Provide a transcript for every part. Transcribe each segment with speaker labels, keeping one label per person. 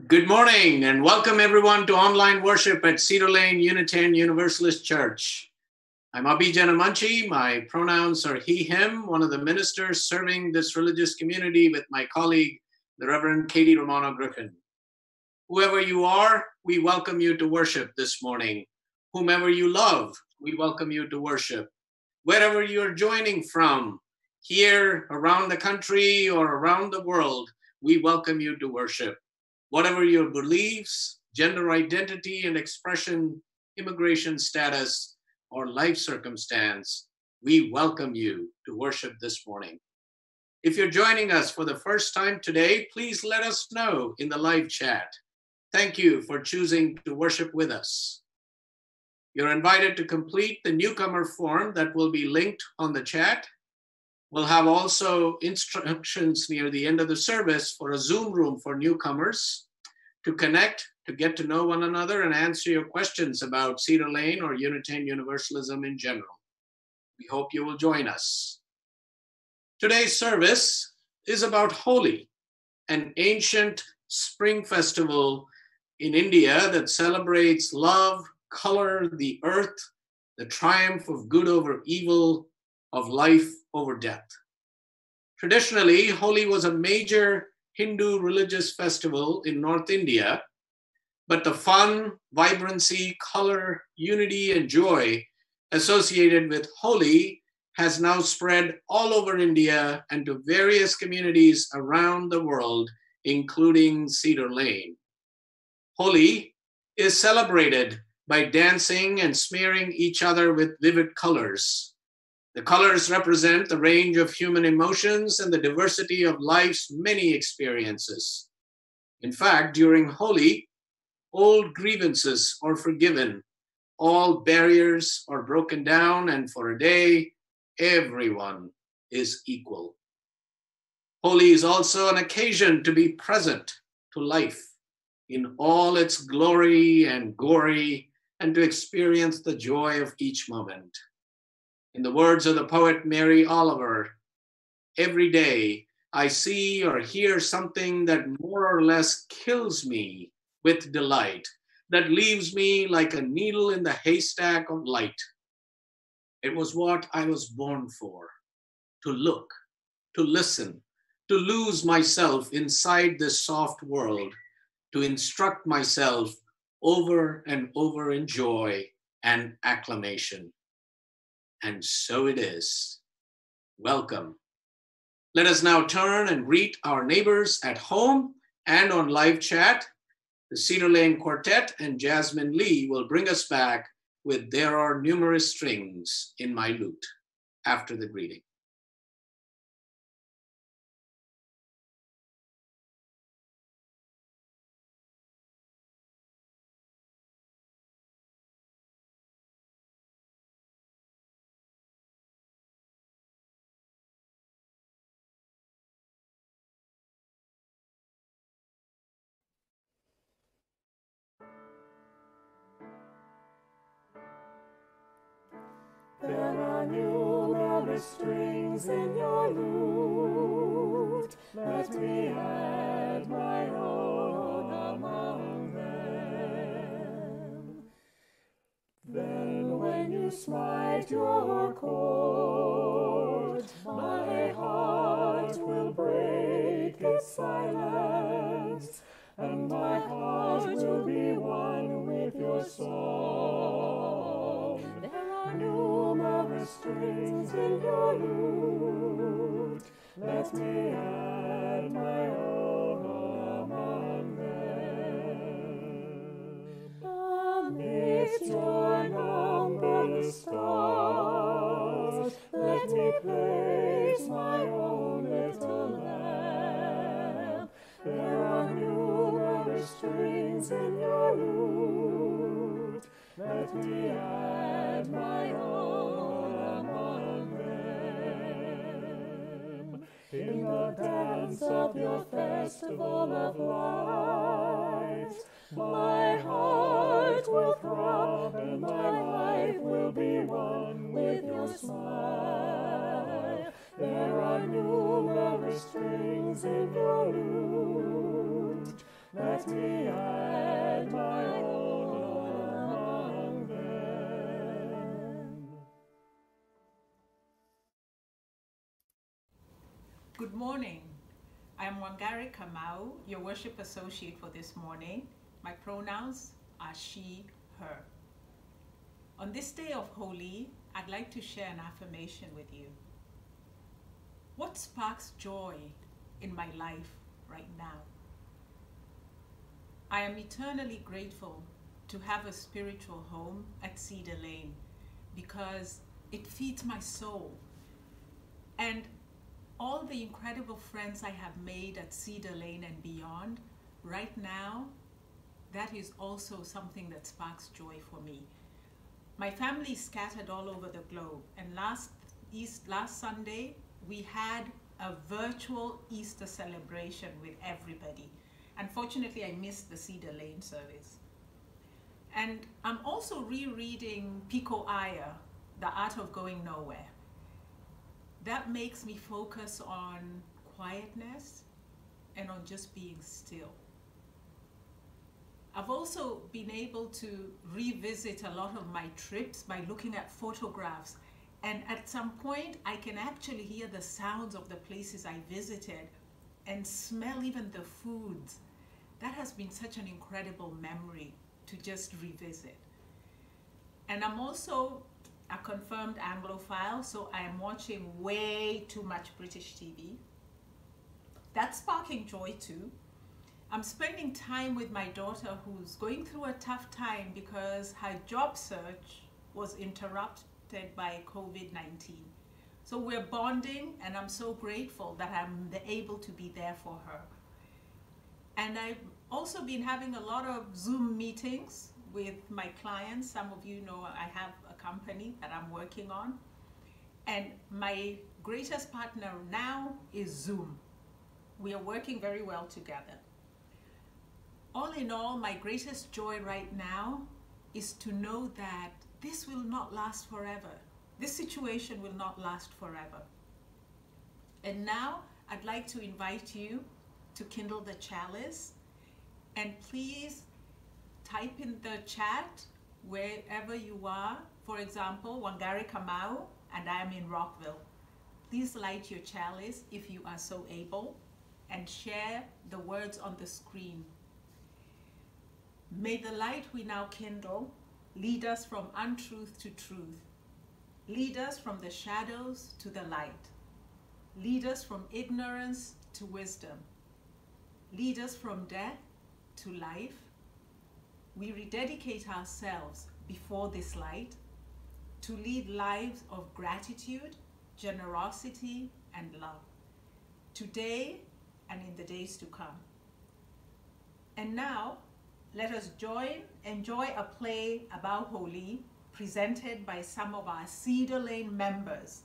Speaker 1: Good morning and welcome everyone to online worship at Cedar Lane Unitarian Universalist Church. I'm Abhi Janamanchi. My pronouns are he, him, one of the ministers serving this religious community with my colleague, the Reverend Katie Romano Griffin. Whoever you are, we welcome you to worship this morning. Whomever you love, we welcome you to worship. Wherever you're joining from, here, around the country, or around the world, we welcome you to worship. Whatever your beliefs, gender identity and expression, immigration status, or life circumstance, we welcome you to worship this morning. If you're joining us for the first time today, please let us know in the live chat. Thank you for choosing to worship with us. You're invited to complete the newcomer form that will be linked on the chat. We'll have also instructions near the end of the service for a Zoom room for newcomers to connect, to get to know one another and answer your questions about Cedar Lane or Unitarian Universalism in general. We hope you will join us. Today's service is about Holi, an ancient spring festival in India that celebrates love, color, the earth, the triumph of good over evil, of life over death. Traditionally, Holi was a major Hindu religious festival in North India, but the fun, vibrancy, color, unity, and joy associated with Holi has now spread all over India and to various communities around the world, including Cedar Lane. Holi is celebrated by dancing and smearing each other with vivid colors. The colors represent the range of human emotions and the diversity of life's many experiences. In fact, during Holi, old grievances are forgiven, all barriers are broken down, and for a day, everyone is equal. Holi is also an occasion to be present to life in all its glory and glory, and to experience the joy of each moment. In the words of the poet Mary Oliver, every day I see or hear something that more or less kills me with delight, that leaves me like a needle in the haystack of light. It was what I was born for, to look, to listen, to lose myself inside this soft world, to instruct myself over and over in joy and acclamation. And so it is. Welcome. Let us now turn and greet our neighbors at home and on live chat. The Cedar Lane Quartet and Jasmin Lee will bring us back with There Are Numerous Strings in My Lute after the greeting.
Speaker 2: There are numerous strings in your lute. Let me add my own among them. Then when you smite your chord, my heart will break its silence, and my heart will be one with your song. There are numerous strings in your lute. Let me add my own among them. Amidst your numberless stars, let me place my own little lamp. There are numerous strings in your lute. Let me add my own among them. In the dance of your festival of lights, my heart will throb and my life will be one with your smile. There are numerous strings in your lute. Let let me add my own among them.
Speaker 3: Good morning. I am Wangari Kamau, your worship associate for this morning. My pronouns are she, her. On this day of Holi, I'd like to share an affirmation with you. What sparks joy in my life right now? I am eternally grateful to have a spiritual home at Cedar Lane because it feeds my soul. And all the incredible friends I have made at Cedar Lane and beyond, right now, that is also something that sparks joy for me. My family is scattered all over the globe, and last Sunday, we had a virtual Easter celebration with everybody. Unfortunately, I missed the Cedar Lane service. And I'm also rereading Pico Iyer, The Art of Going Nowhere. That makes me focus on quietness and on just being still. I've also been able to revisit a lot of my trips by looking at photographs, and at some point I can actually hear the sounds of the places I visited and smell even the foods. That has been such an incredible memory to just revisit. And I'm also a confirmed Anglophile, so I am watching way too much British TV. That's sparking joy too. I'm spending time with my daughter who's going through a tough time because her job search was interrupted by COVID-19. So we're bonding, and I'm so grateful that I'm able to be there for her. And I've also been having a lot of Zoom meetings with my clients. Some of you know I have a company that I'm working on. And my greatest partner now is Zoom. We are working very well together. All in all, my greatest joy right now is to know that this will not last forever. This situation will not last forever. And now I'd like to invite you to kindle the chalice, and please type in the chat wherever you are. For example, Wangari Kamau, and I am in Rockville. Please light your chalice if you are so able, and share the words on the screen. May the light we now kindle lead us from untruth to truth. Lead us from the shadows to the light. Lead us from ignorance to wisdom. Lead us from death to life. We rededicate ourselves before this light to lead lives of gratitude, generosity, and love, today and in the days to come. And now, let us enjoy a play about Holi presented by some of our Cedar Lane members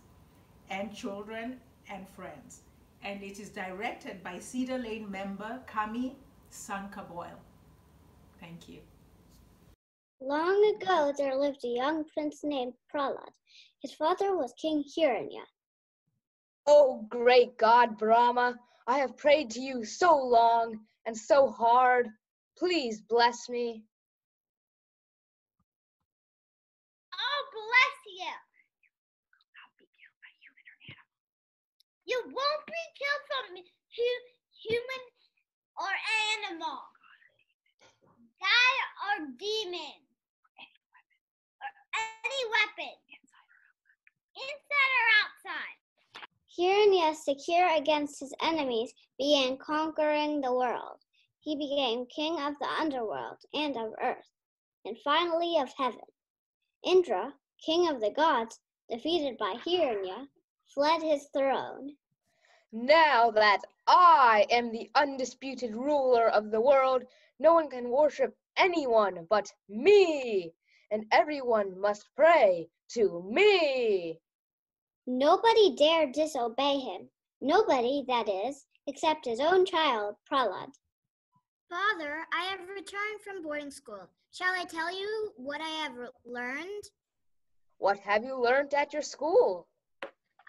Speaker 3: and children and friends. And it is directed by Cedar Lane member Kami Sankaboyle. Thank you.
Speaker 4: Long ago there lived a young prince named Prahlad. His father was King Hiranya.
Speaker 5: Oh, great God, Brahma, I have prayed to you so long and so hard. Please bless me.
Speaker 6: Oh, bless you. I'll be killed by human or animal. You won't be killed from human or animal. God or demon. Or any weapon. Inside or outside.
Speaker 4: Hiranya, secure against his enemies, began conquering the world. He became king of the underworld and of earth, and finally of heaven. Indra, king of the gods, defeated by Hiranya, fled his throne.
Speaker 5: Now that I am the undisputed ruler of the world, no one can worship anyone but me, and everyone must pray to me.
Speaker 4: Nobody dared disobey him. Nobody, that is, except his own child, Prahlad.
Speaker 6: Father, I have returned from boarding school. Shall I tell you what I have learned?
Speaker 5: What have you learned at your school?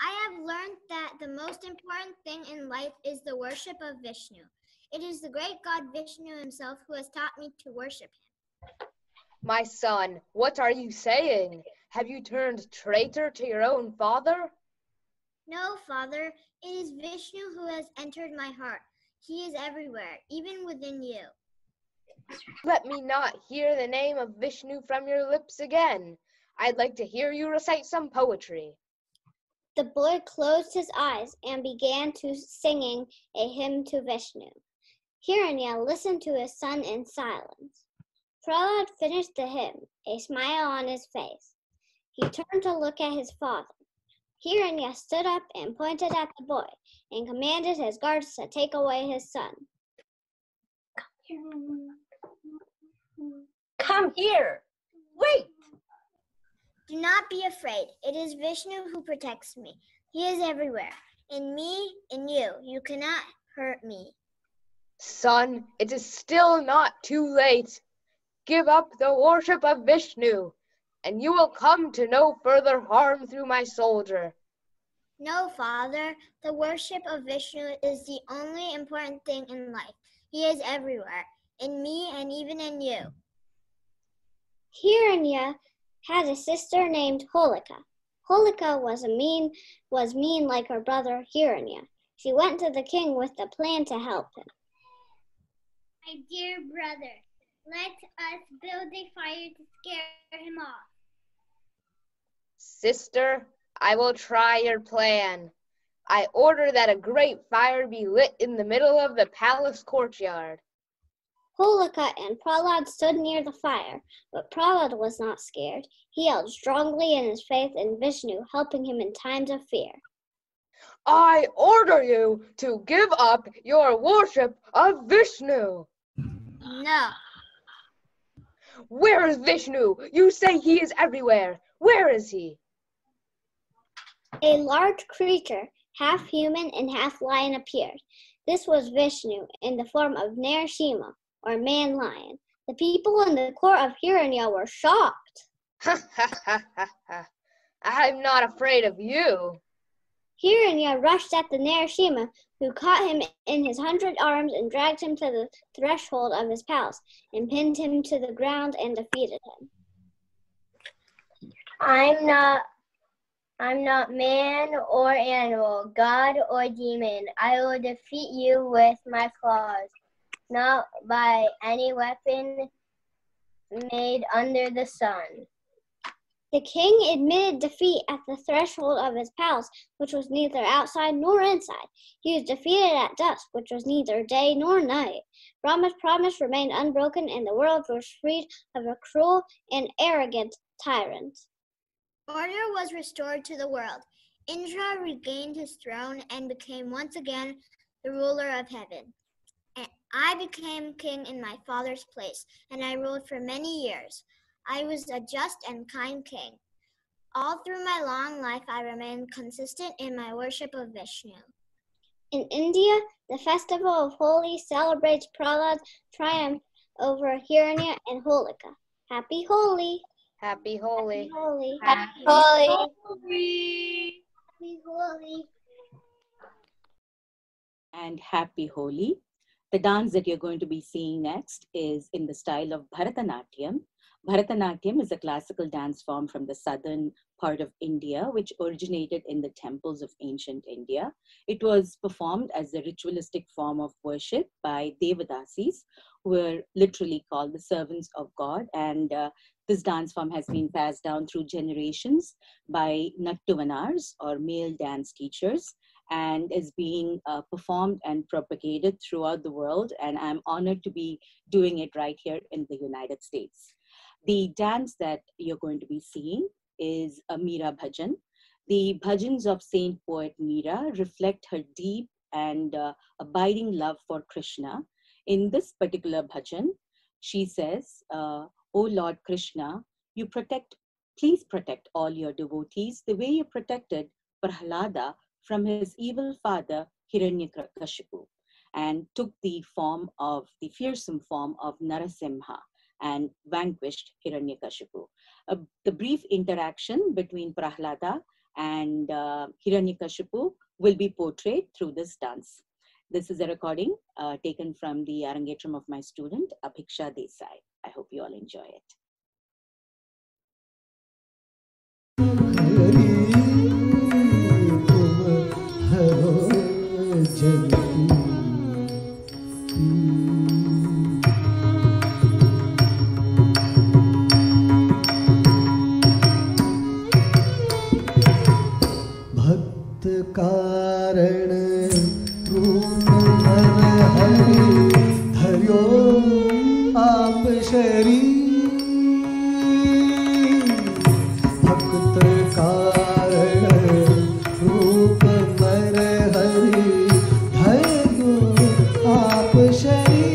Speaker 6: I have learned that the most important thing in life is the worship of Vishnu. It is the great God Vishnu himself who has taught me to worship him.
Speaker 5: My son, what are you saying? Have you turned traitor to your own father?
Speaker 6: No, Father, it is Vishnu who has entered my heart. He is everywhere, even within you.
Speaker 5: Let me not hear the name of Vishnu from your lips again. I'd like to hear you recite some poetry.
Speaker 4: The boy closed his eyes and began to singing a hymn to Vishnu. Hiranya listened to his son in silence. Prahlad finished the hymn, a smile on his face. He turned to look at his father. Hiranya stood up and pointed at the boy and commanded his guards to take away his son.
Speaker 7: Come here. Wait.
Speaker 6: Do not be afraid. It is Vishnu who protects me. He is everywhere. In me, in you. You cannot hurt me.
Speaker 5: Son, it is still not too late. Give up the worship of Vishnu, and you will come to no further harm through my soldier.
Speaker 6: No, Father. The worship of Vishnu is the only important thing in life. He is everywhere, in me and even in you.
Speaker 4: Hiranya had a sister named Holika. Holika was mean like her brother Hiranya. She went to the king with a plan to help him.
Speaker 8: My dear brother, let us build a fire to scare him off.
Speaker 5: Sister, I will try your plan. I order that a great fire be lit in the middle of the palace courtyard.
Speaker 4: Holika and Prahlad stood near the fire, but Prahlad was not scared. He held strongly in his faith in Vishnu, helping him in times of fear.
Speaker 5: I order you to give up your worship of Vishnu.
Speaker 6: No.
Speaker 5: Where is Vishnu? You say he is everywhere. Where is he?
Speaker 4: A large creature, half human and half lion, appeared. This was Vishnu in the form of Narasimha, or man-lion. The people in the court of Hiranya were shocked.
Speaker 5: I'm not afraid of you.
Speaker 4: Hiranya rushed at the Narasimha, who caught him in his 100 arms and dragged him to the threshold of his palace and pinned him to the ground and defeated him.
Speaker 8: I'm not man or animal, god or demon. I will defeat you with my claws, not by any weapon made under the sun.
Speaker 4: The king admitted defeat at the threshold of his palace, which was neither outside nor inside. He was defeated at dusk, which was neither day nor night. Brahma's promise remained unbroken, and the world was freed of a cruel and arrogant tyrant.
Speaker 6: Order was restored to the world. Indra regained his throne and became once again the ruler of heaven. And I became king in my father's place, and I ruled for many years. I was a just and kind king. All through my long life, I remained consistent in my worship of Vishnu.
Speaker 4: In India, the festival of Holi celebrates Prahlad's triumph over Hiranya and Holika. Happy Holi!
Speaker 5: Happy Holi.
Speaker 4: Happy Holi!
Speaker 8: Happy Holi! Happy Holi!
Speaker 7: And happy Holi. The dance that you're going to be seeing next is in the style of Bharatanatyam. Bharatanatyam is a classical dance form from the southern part of India, which originated in the temples of ancient India. It was performed as a ritualistic form of worship by Devadasis, who were literally called the servants of God. And this dance form has been passed down through generations by Nattuvanars, or male dance teachers, and is being performed and propagated throughout the world. And I'm honored to be doing it right here in the United States. The dance that you're going to be seeing is a Meera Bhajan. The bhajans of Saint Poet Meera reflect her deep and abiding love for Krishna. In this particular bhajan, she says, "O Lord Krishna, please protect all your devotees the way you protected Prahlada from his evil father Hiranyakashipu, and took the fearsome form of Narasimha and vanquished Hiranyakashipu." The brief interaction between Prahlada and Hiranyakashipu will be portrayed through this dance. This is a recording taken from the Arangetram of my student, Abhiksha Desai. I hope you all enjoy it.
Speaker 2: कारण रूप मन हरि धर्यो आप शरीर भक्त कारण रूप मन हरि धर्यो आप शरीर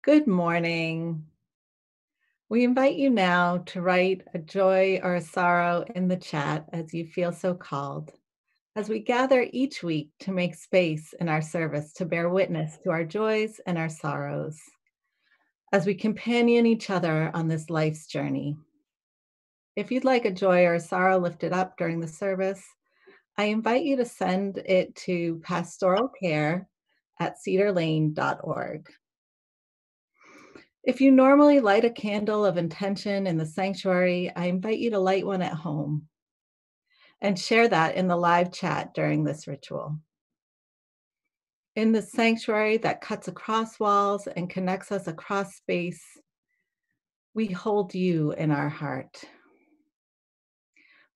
Speaker 9: Good morning. We invite you now to write a joy or a sorrow in the chat as you feel so called, as we gather each week to make space in our service to bear witness to our joys and our sorrows, as we companion each other on this life's journey. If you'd like a joy or a sorrow lifted up during the service, I invite you to send it to pastoralcare@cedarlane.org. If you normally light a candle of intention in the sanctuary, I invite you to light one at home and share that in the live chat during this ritual. In the sanctuary that cuts across walls and connects us across space, we hold you in our heart.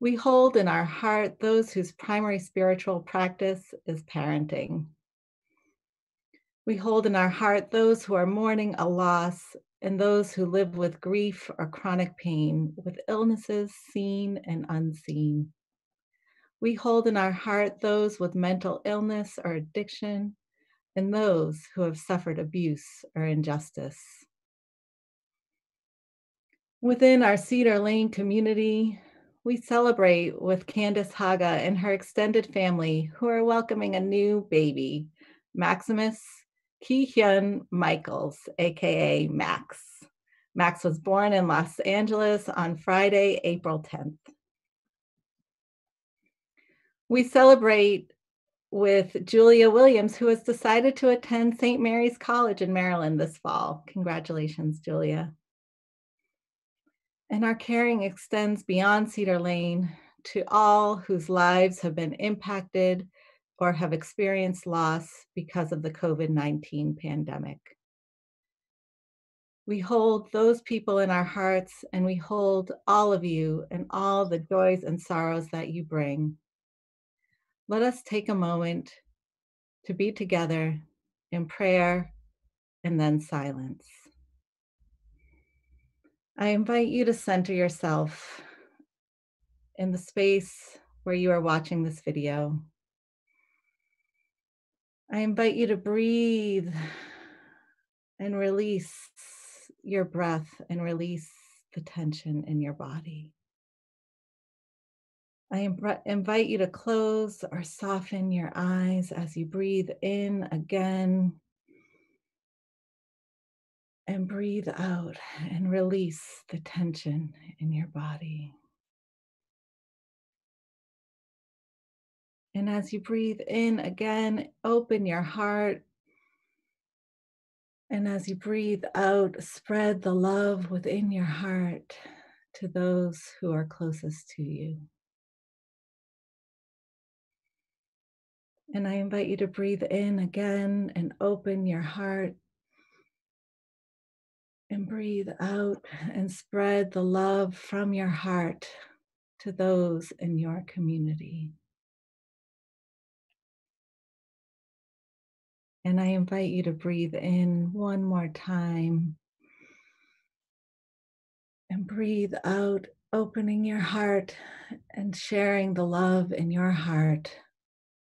Speaker 9: We hold in our heart those whose primary spiritual practice is parenting. We hold in our heart those who are mourning a loss and those who live with grief or chronic pain, with illnesses seen and unseen. We hold in our heart those with mental illness or addiction and those who have suffered abuse or injustice. Within our Cedar Lane community, we celebrate with Candace Haga and her extended family who are welcoming a new baby, Maximus Ki-hyun Michaels, aka Max. Max was born in Los Angeles on Friday, April 10th. We celebrate with Julia Williams, who has decided to attend St. Mary's College in Maryland this fall. Congratulations, Julia. And our caring extends beyond Cedar Lane to all whose lives have been impacted or have experienced loss because of the COVID-19 pandemic. We hold those people in our hearts, and we hold all of you and all the joys and sorrows that you bring. Let us take a moment to be together in prayer and then silence. I invite you to center yourself in the space where you are watching this video. I invite you to breathe and release your breath and release the tension in your body. I invite you to close or soften your eyes as you breathe in again and breathe out and release the tension in your body. And as you breathe in again, open your heart. And as you breathe out, spread the love within your heart to those who are closest to you. And I invite you to breathe in again and open your heart. And breathe out and spread the love from your heart to those in your community. And I invite you to breathe in one more time. And breathe out, opening your heart and sharing the love in your heart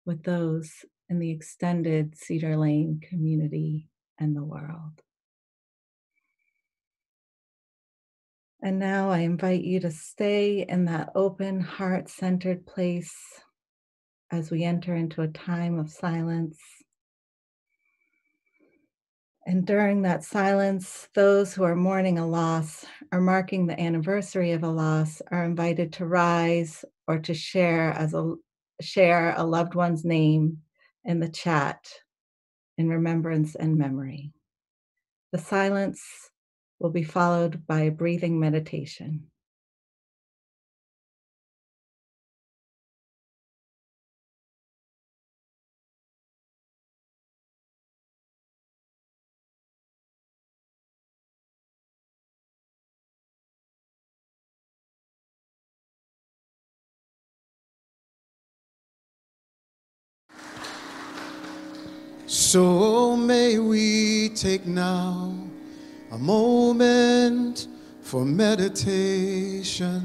Speaker 9: with those in the extended Cedar Lane community and the world. And now I invite you to stay in that open, heart-centered place as we enter into a time of silence. And during that silence, those who are mourning a loss or marking the anniversary of a loss are invited to rise or to share a loved one's name in the chat in remembrance and memory. The silence will be followed by a breathing meditation.
Speaker 2: So may we take now a moment for meditation.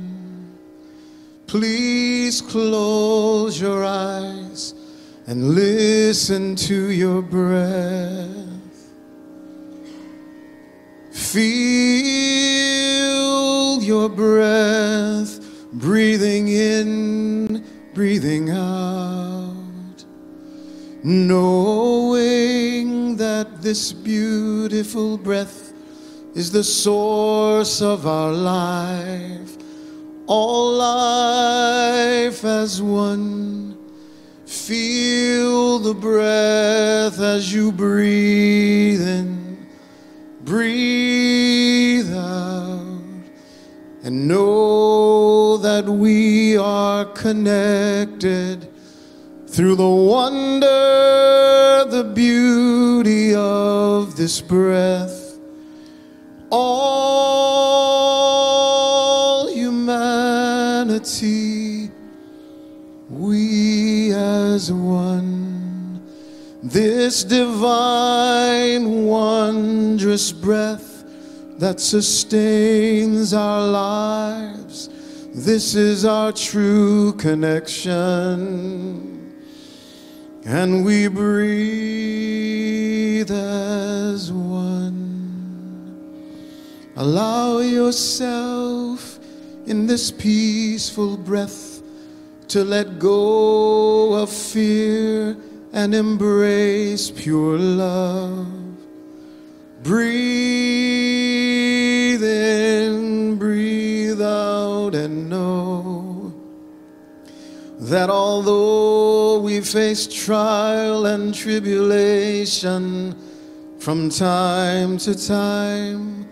Speaker 2: Please close your eyes and listen to your breath. Feel
Speaker 10: your breath, breathing in, breathing out, knowing that this beautiful breath is the source of our life, all life as one. Feel the breath as you breathe in, breathe out, and know that we are connected through the wonder, the beauty of this breath. All humanity, we as one, this divine, wondrous breath that sustains our lives, this is our true connection, and we breathe as one. Allow yourself in this peaceful breath to let go of fear and embrace pure love. Breathe in, breathe out, and know that although we face trial and tribulation from time to time,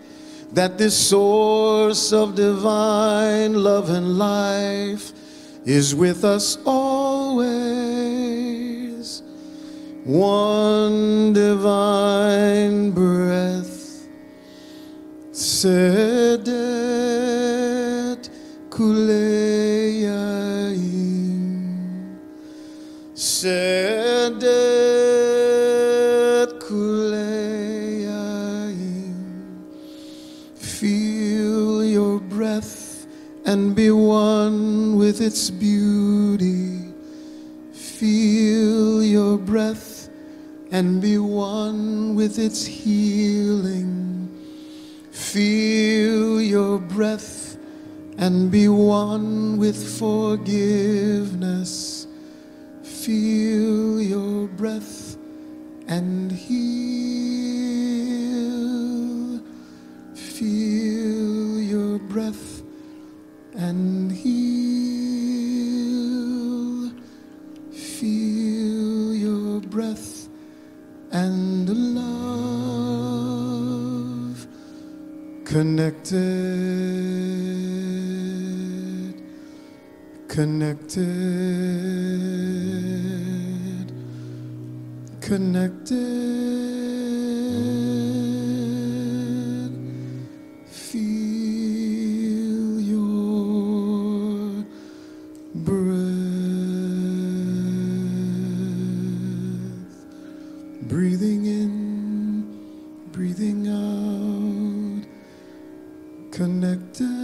Speaker 10: that this source of divine love and life is with us always. One divine breath, Sedet Kuleyaim, Sedet Kuleyaim. Feel your breath and be one with its beauty. Feel your breath and be one with its healing. Feel your breath and be one with forgiveness. Feel your breath and heal. Feel your breath and heal. Feel your breath and love. Connected, connected, connected. Feel your breath, breathing in, breathing out, connected.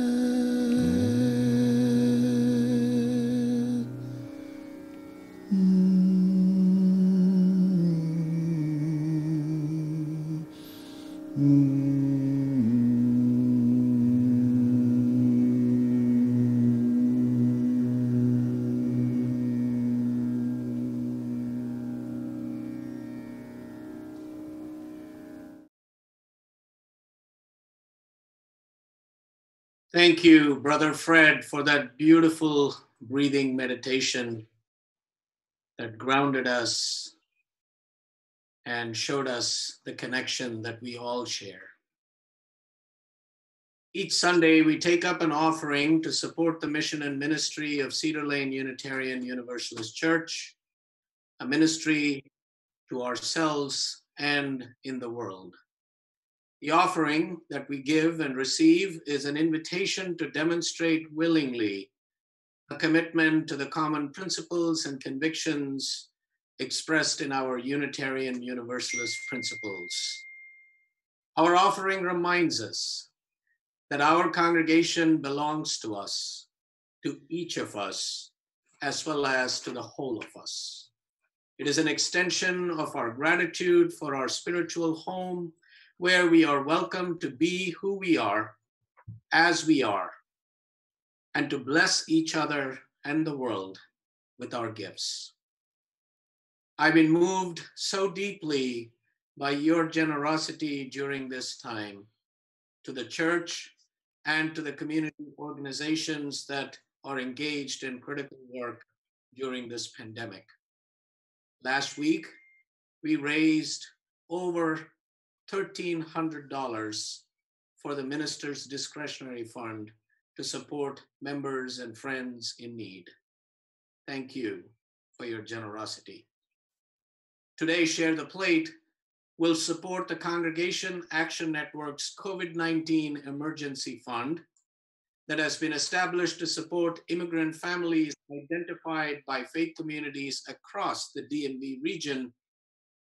Speaker 1: Thank you, Brother Fred, for that beautiful breathing meditation that grounded us and showed us the connection that we all share. Each Sunday, we take up an offering to support the mission and ministry of Cedar Lane Unitarian Universalist Church, a ministry to ourselves and in the world. The offering that we give and receive is an invitation to demonstrate willingly a commitment to the common principles and convictions expressed in our Unitarian Universalist principles. Our offering reminds us that our congregation belongs to us, to each of us, as well as to the whole of us. It is an extension of our gratitude for our spiritual home, where we are welcome to be who we are, as we are, and to bless each other and the world with our gifts. I've been moved so deeply by your generosity during this time to the church and to the community organizations that are engaged in critical work during this pandemic. Last week, we raised over $1,300 for the minister's discretionary fund to support members and friends in need. Thank you for your generosity. Today, Share the Plate will support the Congregation Action Network's COVID-19 Emergency Fund that has been established to support immigrant families identified by faith communities across the DMV region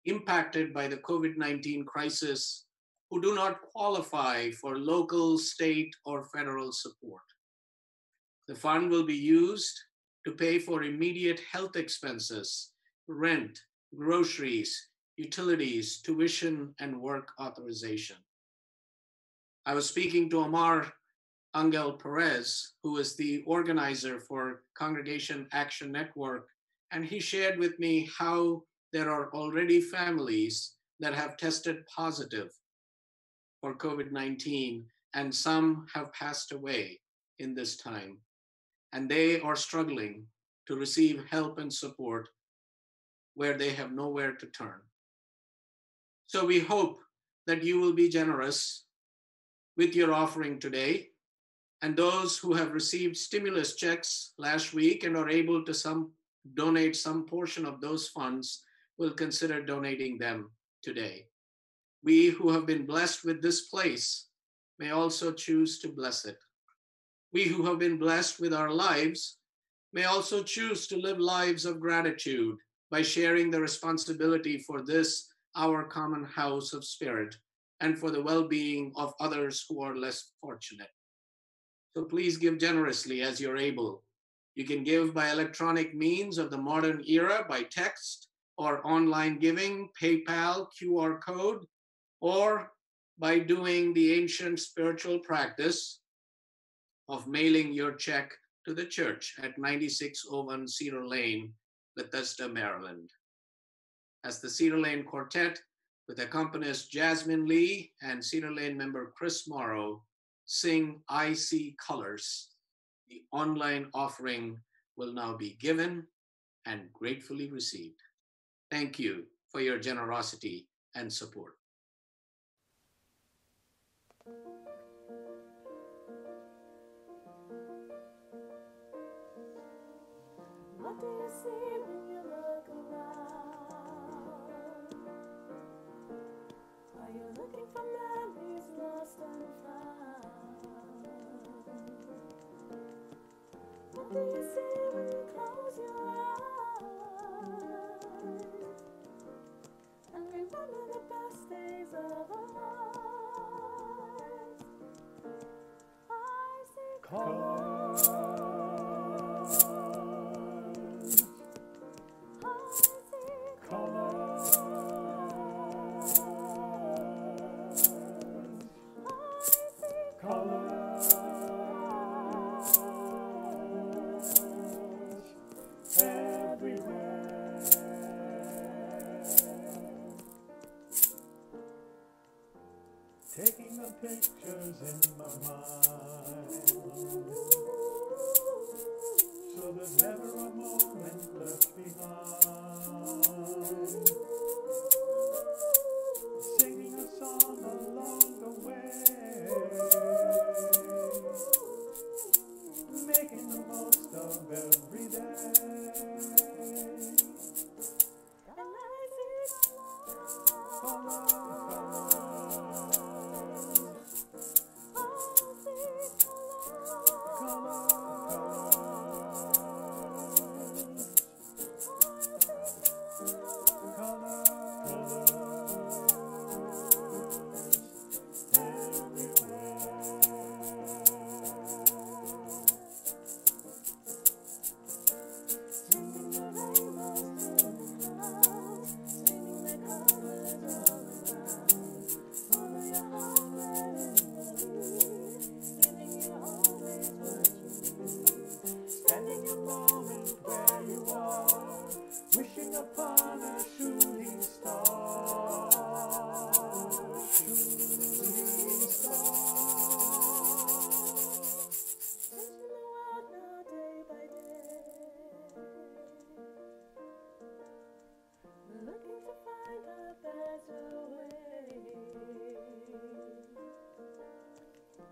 Speaker 1: impacted by the COVID-19 crisis who do not qualify for local, state, or federal support. The fund will be used to pay for immediate health expenses, rent, groceries, utilities, tuition, and work authorization. I was speaking to Omar Angel Perez, who is the organizer for Congregation Action Network, and he shared with me how there are already families that have tested positive for COVID-19, and some have passed away in this time, and they are struggling to receive help and support where they have nowhere to turn. So we hope that you will be generous with your offering today, and those who have received stimulus checks last week and are able to donate some portion of those funds will consider donating them today. We who have been blessed with this place may also choose to bless it. We who have been blessed with our lives may also choose to live lives of gratitude by sharing the responsibility for this, our common house of spirit, and for the well-being of others who are less fortunate. So please give generously as you're able. You can give by electronic means of the modern era, by text or online giving, PayPal, QR code, or by doing the ancient spiritual practice of mailing your check to the church at 9601 Cedar Lane, Bethesda, Maryland. As the Cedar Lane Quartet, with accompanist Jasmin Lee and Cedar Lane member Chris Morrow, sing I See Colors, the online offering will now be given and gratefully received. Thank you for your generosity and support.
Speaker 2: What do you see when you look around? Are you looking for memories lost and found? What do you see when you close your eyes and remember the best days of our lives? I see colors. Taking the pictures in my mind, so there's never a moment left behind. Singing a song along the way, making the most of every day. And I see colors. upon a shooting star. Shooting star. Searching the world now day by day. We're looking to find a better way.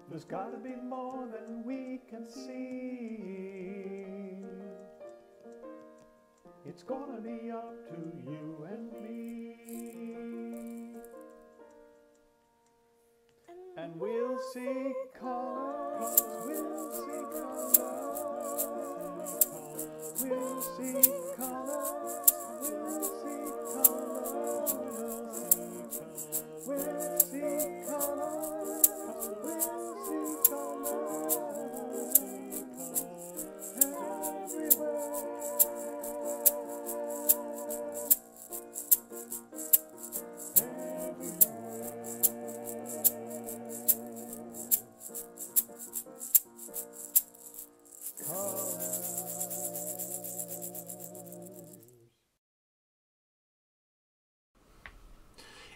Speaker 2: There's gotta be more than we can see. It's gonna be up to you and me. And we'll see colors, we'll see colors, we'll see colors, we'll see colors, we'll see colors, we'll see colors, everywhere.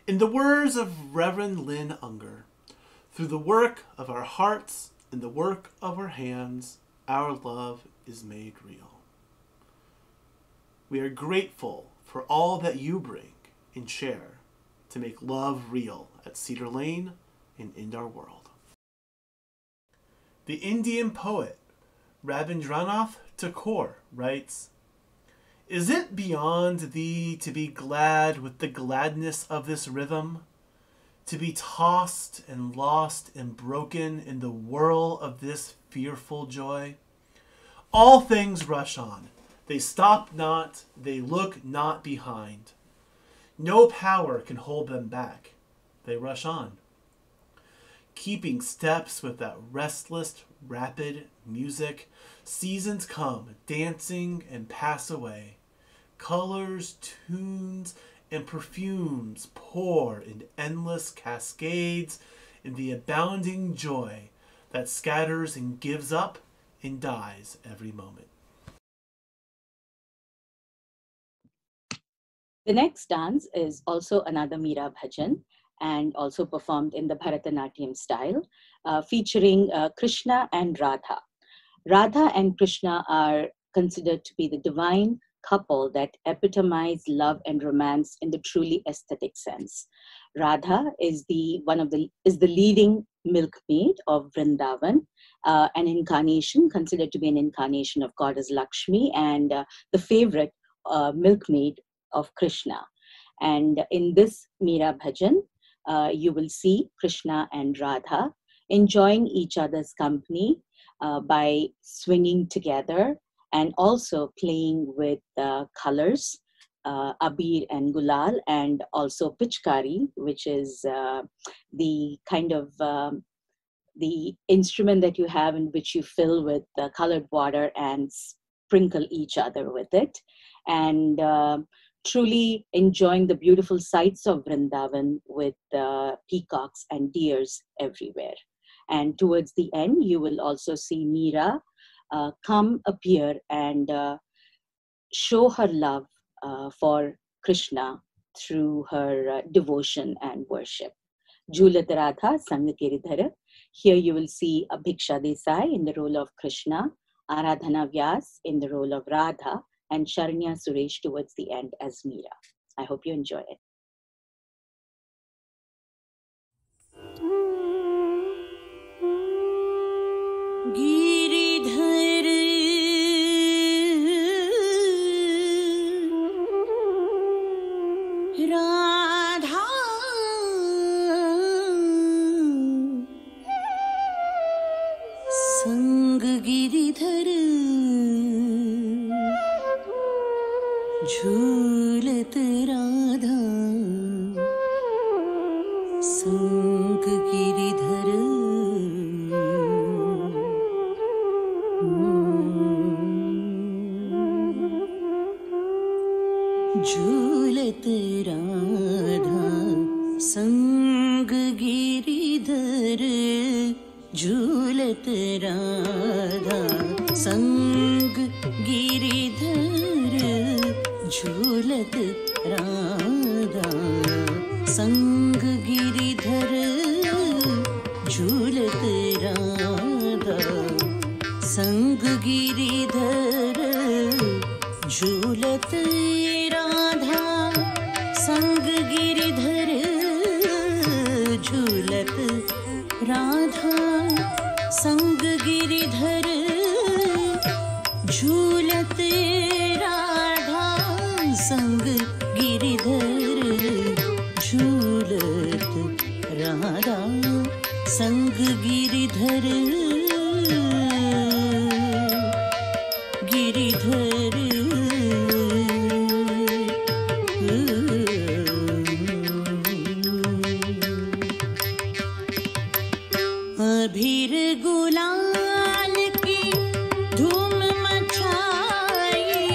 Speaker 11: In the words of Reverend Lynn Unger, through the work of our hearts and the work of our hands, our love is made real. We are grateful for all that you bring and share to make love real at Cedar Lane and in our world. The Indian poet Rabindranath Tagore writes, "Is it beyond thee to be glad with the gladness of this rhythm, to be tossed and lost and broken in the whirl of this fearful joy? All things rush on, they stop not, they look not behind. No power can hold them back, they rush on. Keeping steps with that restless, rapid music, seasons come, dancing and pass away. Colors, tunes, and perfumes pour in endless cascades in the abounding joy that scatters and gives up and dies every moment."
Speaker 7: The next dance is also another Meera Bhajan and also performed in the Bharatanatyam style, featuring Krishna and Radha. Radha and Krishna are considered to be the divine couple that epitomize love and romance in the truly aesthetic sense. Radha is the leading milkmaid of Vrindavan, an incarnation considered to be an incarnation of goddess Lakshmi, and the favorite milkmaid of Krishna. And in this Meera Bhajan, you will see Krishna and Radha enjoying each other's company by swinging together and also playing with colors, Abhi and Gulal, and also Pichkari, which is the kind of the instrument that you have in which you fill with colored water and sprinkle each other with it. And truly enjoying the beautiful sights of Vrindavan with peacocks and deers everywhere. And towards the end, you will also see Meera appear and show her love for Krishna through her devotion and worship. Jhulat Radha Sangakiridhara. Here you will see Bhiksha Desai in the role of Krishna, Aradhana Vyas in the role of Radha, and Sharanya Suresh towards the end as Meera. I hope you enjoy it.
Speaker 12: Giridhar Radha Sang Giridhar Jhulat Radha Sang Giridhar Jhulat Radha Sang Giridhar Jhulat Radha Sang Giridhar झूलत राधा संग गिरिधर झूलत राधा संग गिरिधर झूलत राधा संग गिरिधर झूलत राधा संग गिरिधर झूलत राधा संग गिरिधर झूलत राधा संग गिरिधर गिरिधर अभीर गुलाल की धूम मचाई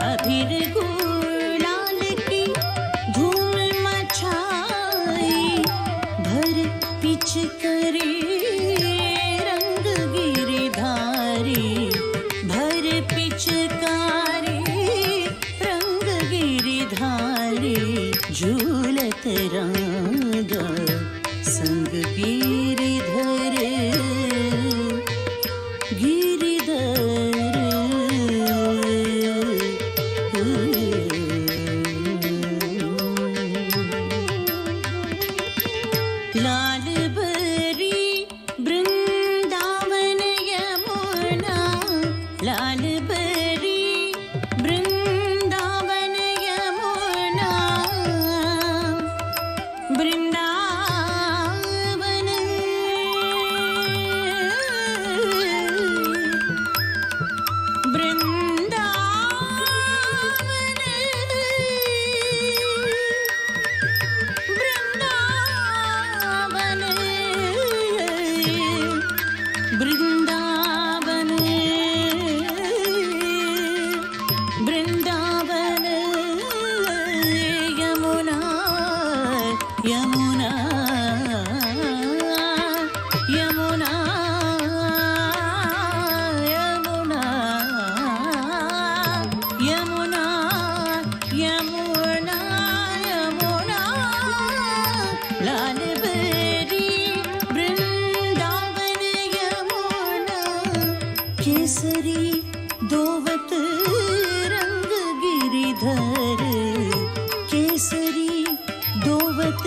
Speaker 12: अभीर गुलाल की धूम मचाई भर पिच करे रंग गिरधारी भर पिचकारी रंग गिरधारी झूलत राधा संग गिरिधर गिरिधर लाल बरी वृंदावन यमुना लाल बरी वृंदावन यमुना वृंदावन वृंदावन वृंदावन यमुना यमुना यमुना यमुना यमुना यमुना यमुना लाल बरी वृंदावन यमुना केसरी दोवत रंग गिरिधर केसरी दोवत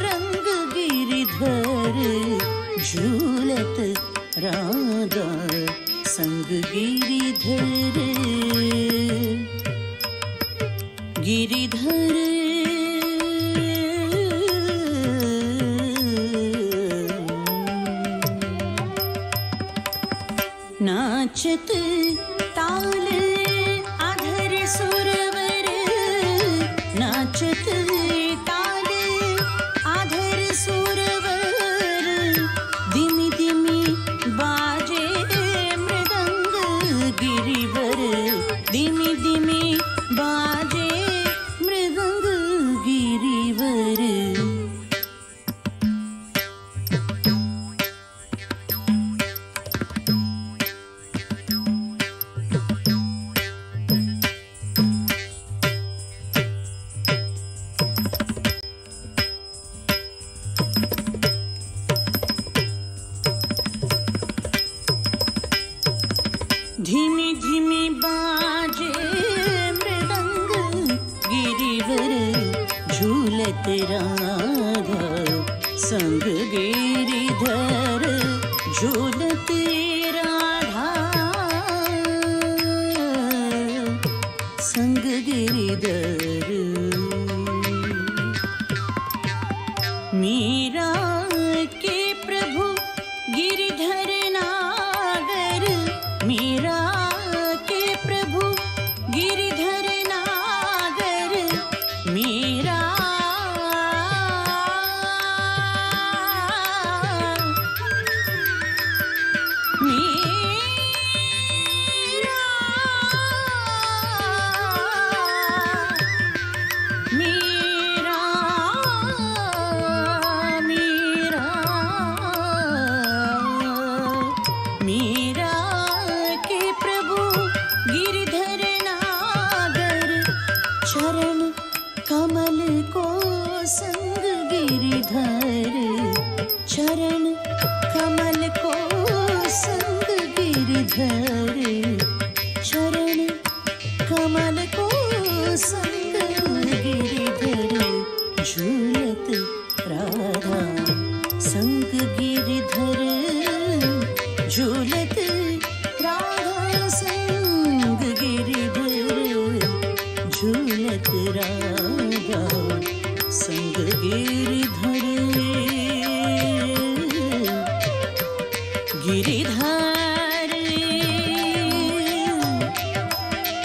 Speaker 12: रंग गिरिधर झूलत राधा संग गिरिधर गिरिधर नाचत ताल आधर सुरवर नाचत ताल आधर सुरवर दिमी दिमी बाजे मृदंग गिरिवर दिमी दिमी बाजे मृदंग गिरिवर धीमी धीमी बाजे मृदंग गिरिवर झूलत राधा संग गिरिधर झूलत राधा संग गिरिधर मीरा के प्रभु गिरिधर नागर मीरा के प्रभु गिरिधर नागर मीरा मीरा चरण कमल को संग गिरधर चरण कमल को संग गिरधर चरण कमल को संग गिरधर झूलत राधा संग गिरधर झूलत राधा संग गिरधर झूलत राधा संग गिरधर गिरधर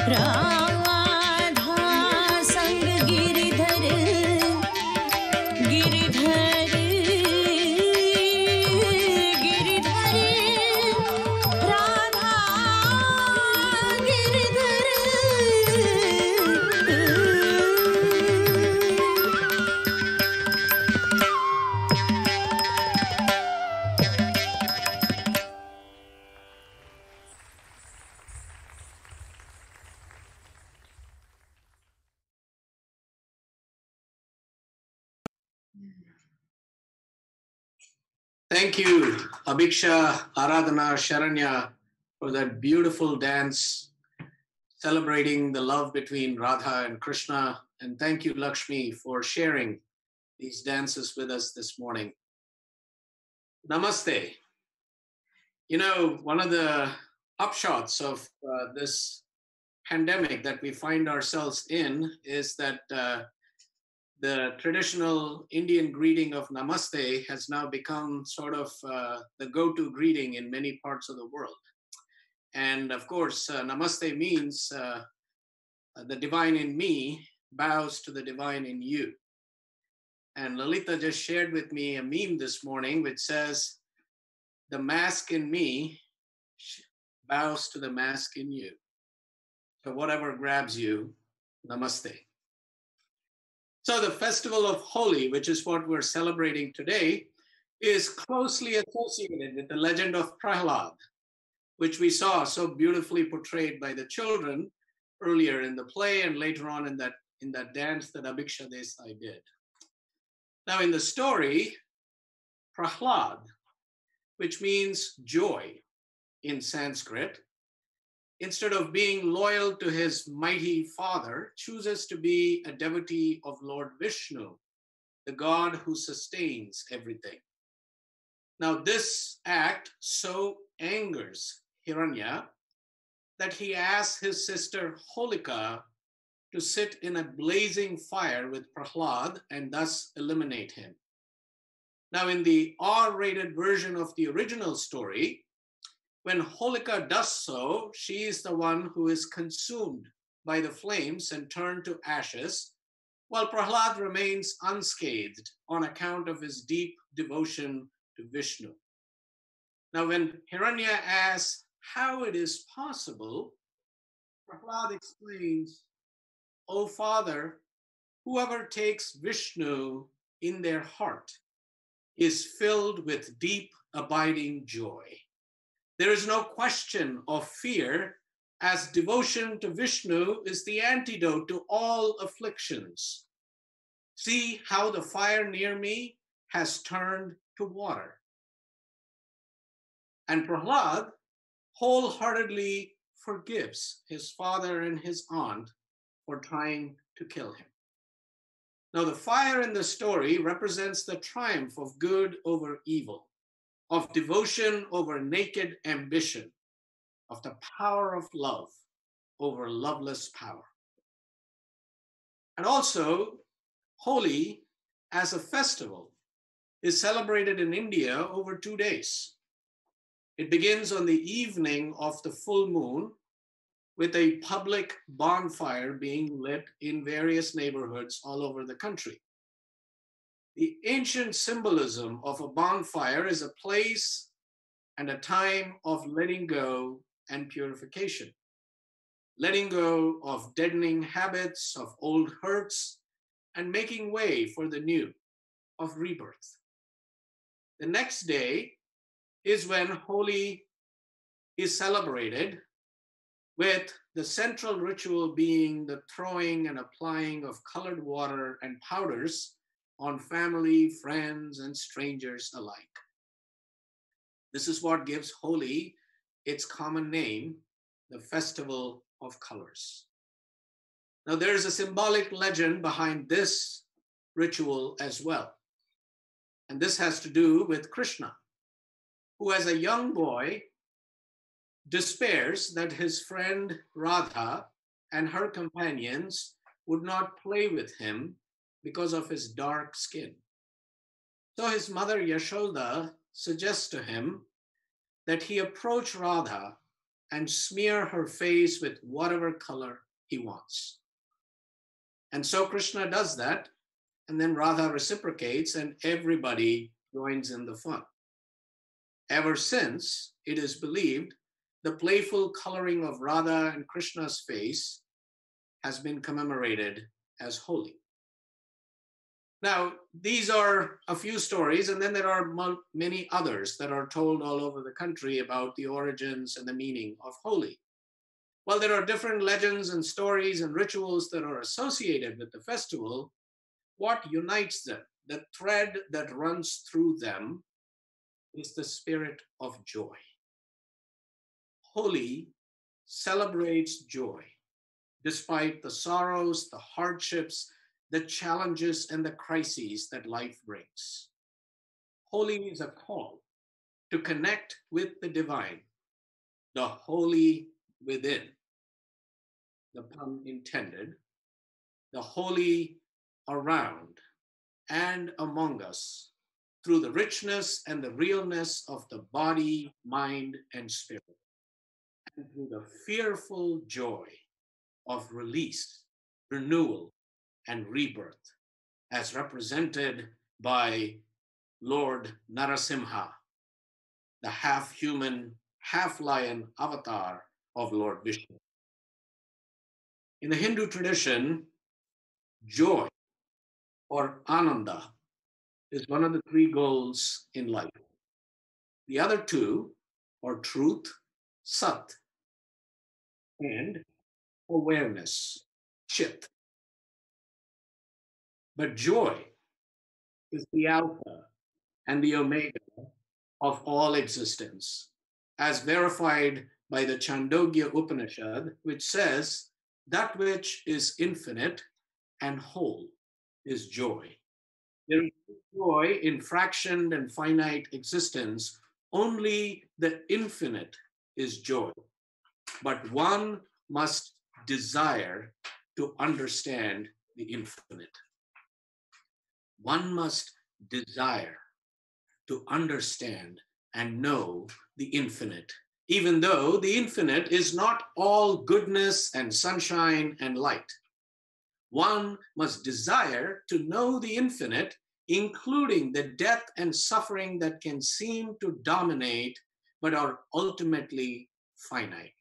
Speaker 12: राधा संग Girdhar Girdhar Girdhar Radha Girdhar
Speaker 1: Thank you, Abhiksha, Aradhana, Sharanya, for that beautiful dance celebrating the love between Radha and Krishna. And thank you, Lakshmi, for sharing these dances with us this morning. Namaste. You know, one of the upshots of this pandemic that we find ourselves in is that the traditional Indian greeting of Namaste has now become sort of the go-to greeting in many parts of the world. And of course, Namaste means the divine in me bows to the divine in you. And Lalita just shared with me a meme this morning which says, the mask in me bows to the mask in you. So whatever grabs you, Namaste. So the festival of Holi, which is what we're celebrating today, is closely associated with the legend of Prahlad, which we saw so beautifully portrayed by the children earlier in the play and later on in that dance that Abhiksha Desai did. Now in the story, Prahlad, which means joy in Sanskrit, instead of being loyal to his mighty father, chooses to be a devotee of Lord Vishnu, the God who sustains everything. Now, this act so angers Hiranya that he asks his sister Holika to sit in a blazing fire with Prahlad and thus eliminate him. Now, in the R-rated version of the original story, when Holika does so, she is the one who is consumed by the flames and turned to ashes, while Prahlad remains unscathed on account of his deep devotion to Vishnu. Now, when Hiranya asks how it is possible, Prahlad explains, "O Father, whoever takes Vishnu in their heart is filled with deep, abiding joy. There is no question of fear, as devotion to Vishnu is the antidote to all afflictions. See how the fire near me has turned to water." And Prahlad wholeheartedly forgives his father and his aunt for trying to kill him. Now, the fire in the story represents the triumph of good over evil, of devotion over naked ambition, of the power of love over loveless power. And also, Holi as a festival is celebrated in India over 2 days. It begins on the evening of the full moon with a public bonfire being lit in various neighborhoods all over the country. The ancient symbolism of a bonfire is a place and a time of letting go and purification, letting go of deadening habits, of old hurts, and making way for the new, of rebirth. The next day is when Holi is celebrated with the central ritual being the throwing and applying of colored water and powders on family, friends, and strangers alike. This is what gives Holi its common name, the Festival of Colors. Now, there's a symbolic legend behind this ritual as well. And this has to do with Krishna, who as a young boy despairs that his friend Radha and her companions would not play with him because of his dark skin. So his mother Yashoda suggests to him that he approach Radha and smear her face with whatever color he wants. And so Krishna does that, and then Radha reciprocates, and everybody joins in the fun. Ever since, it is believed the playful coloring of Radha and Krishna's face has been commemorated as Holi. Now, these are a few stories, and then there are many others that are told all over the country about the origins and the meaning of Holi. While there are different legends and stories and rituals that are associated with the festival, what unites them, the thread that runs through them, is the spirit of joy. Holi celebrates joy, despite the sorrows, the hardships, the challenges, and the crises that life brings. Holi is a call to connect with the divine, the holy within, the pun intended, the holy around and among us through the richness and the realness of the body, mind, and spirit, and through the fearful joy of release, renewal, and rebirth, as represented by Lord Narasimha, the half-human, half-lion avatar of Lord Vishnu. In the Hindu tradition, joy or ananda is one of the three goals in life. The other two are truth, sat, and awareness, chit. But joy is the alpha and the omega of all existence, as verified by the Chandogya Upanishad, which says, that which is infinite and whole is joy. There is joy in fractioned and finite existence. Only the infinite is joy. But one must desire to understand the infinite. One must desire to understand and know the infinite, even though the infinite is not all goodness and sunshine and light. One must desire to know the infinite, including the death and suffering that can seem to dominate, but are ultimately finite.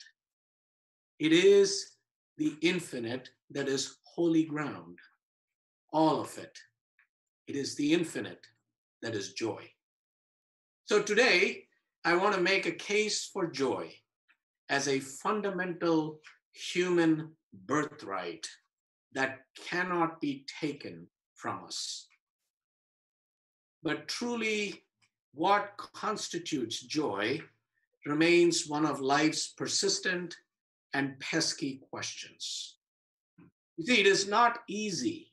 Speaker 1: It is the infinite that is holy ground, all of it. It is the infinite that is joy. So today, I want to make a case for joy as a fundamental human birthright that cannot be taken from us. But truly, what constitutes joy remains one of life's persistent and pesky questions. You see, it is not easy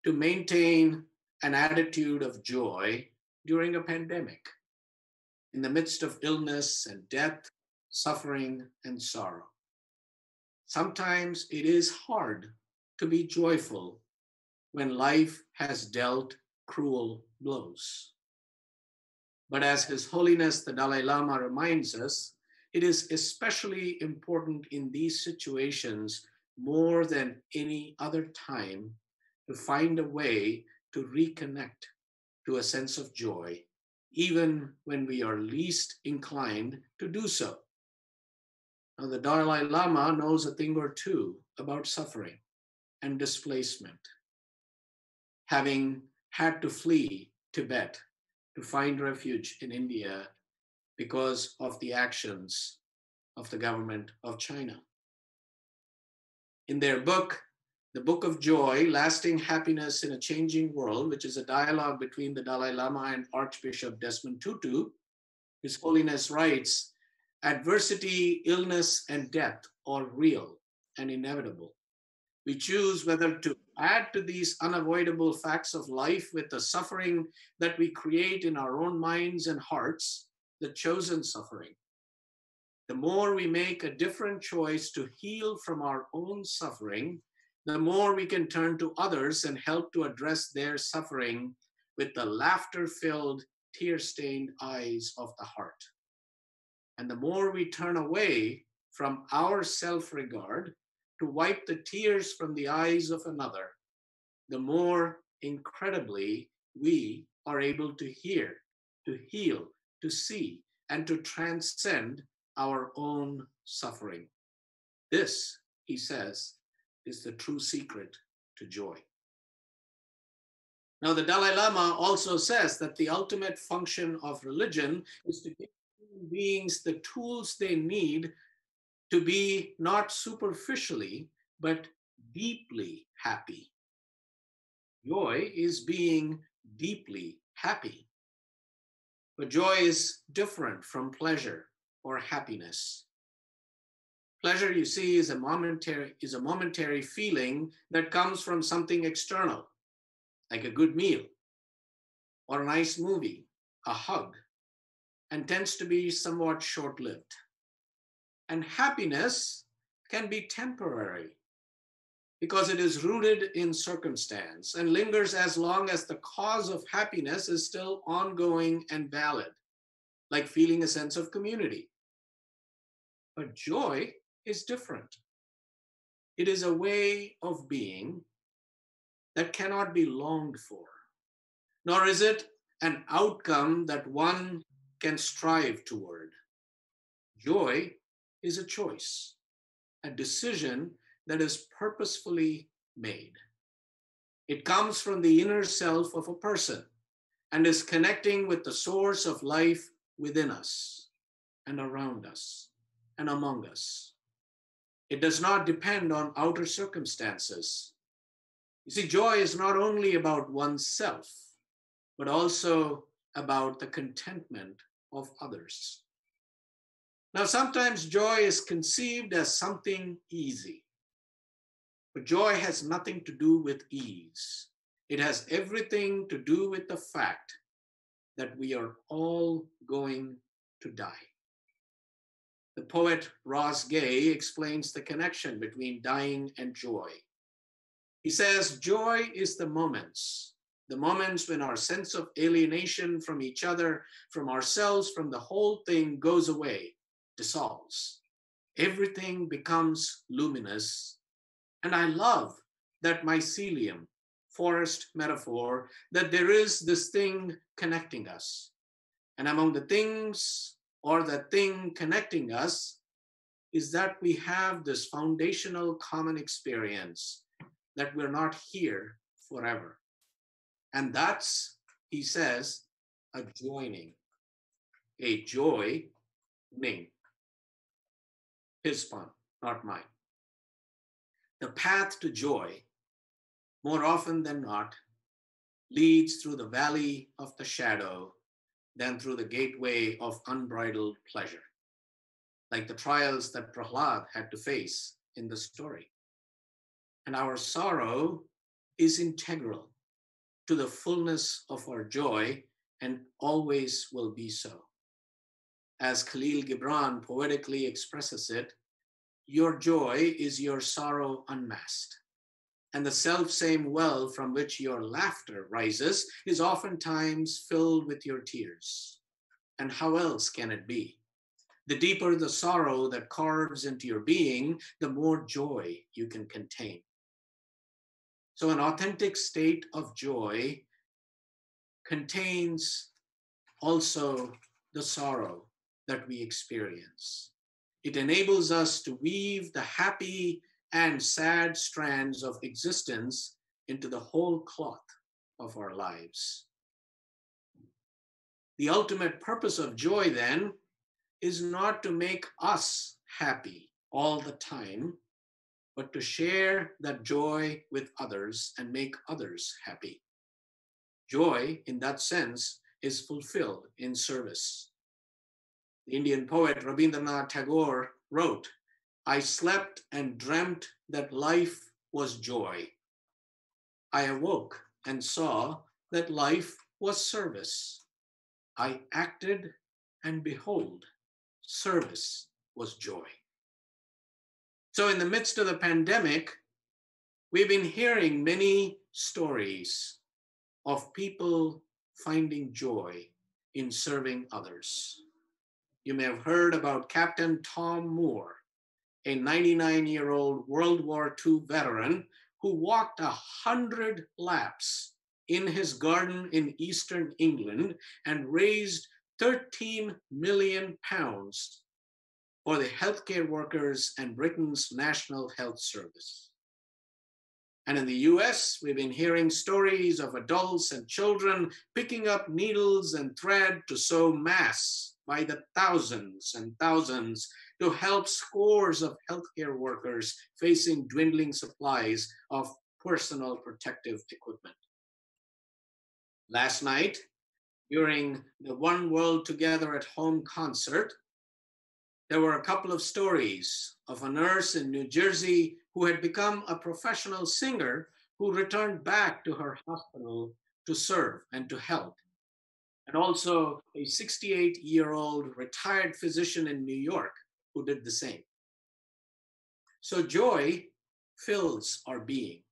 Speaker 1: to maintain an attitude of joy during a pandemic, in the midst of illness and death, suffering and sorrow. Sometimes it is hard to be joyful when life has dealt cruel blows. But as His Holiness the Dalai Lama reminds us, it is especially important in these situations more than any other time to find a way to reconnect to a sense of joy, even when we are least inclined to do so. Now, the Dalai Lama knows a thing or two about suffering and displacement, having had to flee Tibet to find refuge in India because of the actions of the government of China. In their book, The Book of Joy, Lasting Happiness in a Changing World, which is a dialogue between the Dalai Lama and Archbishop Desmond Tutu, His Holiness writes, adversity, illness, and death are real and inevitable. We choose whether to add to these unavoidable facts of life with the suffering that we create in our own minds and hearts, the chosen suffering. The more we make a different choice to heal from our own suffering, the more we can turn to others and help to address their suffering with the laughter-filled, tear-stained eyes of the heart. And the more we turn away from our self-regard to wipe the tears from the eyes of another, the more incredibly we are able to hear, to heal, to see, and to transcend our own suffering. This, he says, is the true secret to joy. Now, the Dalai Lama also says that the ultimate function of religion is to give human beings the tools they need to be not superficially, but deeply happy. Joy is being deeply happy. But joy is different from pleasure or happiness. Pleasure, you see, is a momentary feeling that comes from something external, like a good meal or a nice movie, a hug, and tends to be somewhat short-lived. And happiness can be temporary because it is rooted in circumstance and lingers as long as the cause of happiness is still ongoing and valid, like feeling a sense of community. But joy is different. It is a way of being that cannot be longed for, nor is it an outcome that one can strive toward. Joy is a choice, a decision that is purposefully made. It comes from the inner self of a person and is connecting with the source of life within us and around us and among us. It does not depend on outer circumstances. You see, joy is not only about oneself, but also about the contentment of others. Now, sometimes joy is conceived as something easy, but joy has nothing to do with ease. It has everything to do with the fact that we are all going to die. The poet Ross Gay explains the connection between dying and joy. He says, joy is the moments when our sense of alienation from each other, from ourselves, from the whole thing goes away, dissolves. Everything becomes luminous. And I love that mycelium, forest metaphor, that there is this thing connecting us. And among the things or the thing connecting us is that we have this foundational common experience that we're not here forever. And that's, he says, a joining, a joy-ning. His pun, not mine. The path to joy, more often than not, leads through the valley of the shadow than through the gateway of unbridled pleasure, like the trials that Prahlad had to face in the story. And our sorrow is integral to the fullness of our joy and always will be so. As Khalil Gibran poetically expresses it, your joy is your sorrow unmasked. And the self-same well from which your laughter rises is oftentimes filled with your tears. And how else can it be? The deeper the sorrow that carves into your being, the more joy you can contain. So an authentic state of joy contains also the sorrow that we experience. It enables us to weave the happy and sad strands of existence into the whole cloth of our lives. The ultimate purpose of joy, then, is not to make us happy all the time, but to share that joy with others and make others happy. Joy, in that sense, is fulfilled in service. The Indian poet Rabindranath Tagore wrote, "I slept and dreamt that life was joy. I awoke and saw that life was service. I acted and behold, service was joy." So in the midst of the pandemic, we've been hearing many stories of people finding joy in serving others. You may have heard about Captain Tom Moore, a 99-year-old World War II veteran who walked 100 laps in his garden in Eastern England and raised 13 million pounds for the healthcare workers and Britain's National Health Service. And in the US, we've been hearing stories of adults and children picking up needles and thread to sew masks by the thousands and thousands to help scores of healthcare workers facing dwindling supplies of personal protective equipment. Last night, during the One World Together at Home concert, there were a couple of stories of a nurse in New Jersey who had become a professional singer who returned back to her hospital to serve and to help. And also a 68-year-old retired physician in New York who did the same. So joy fills our being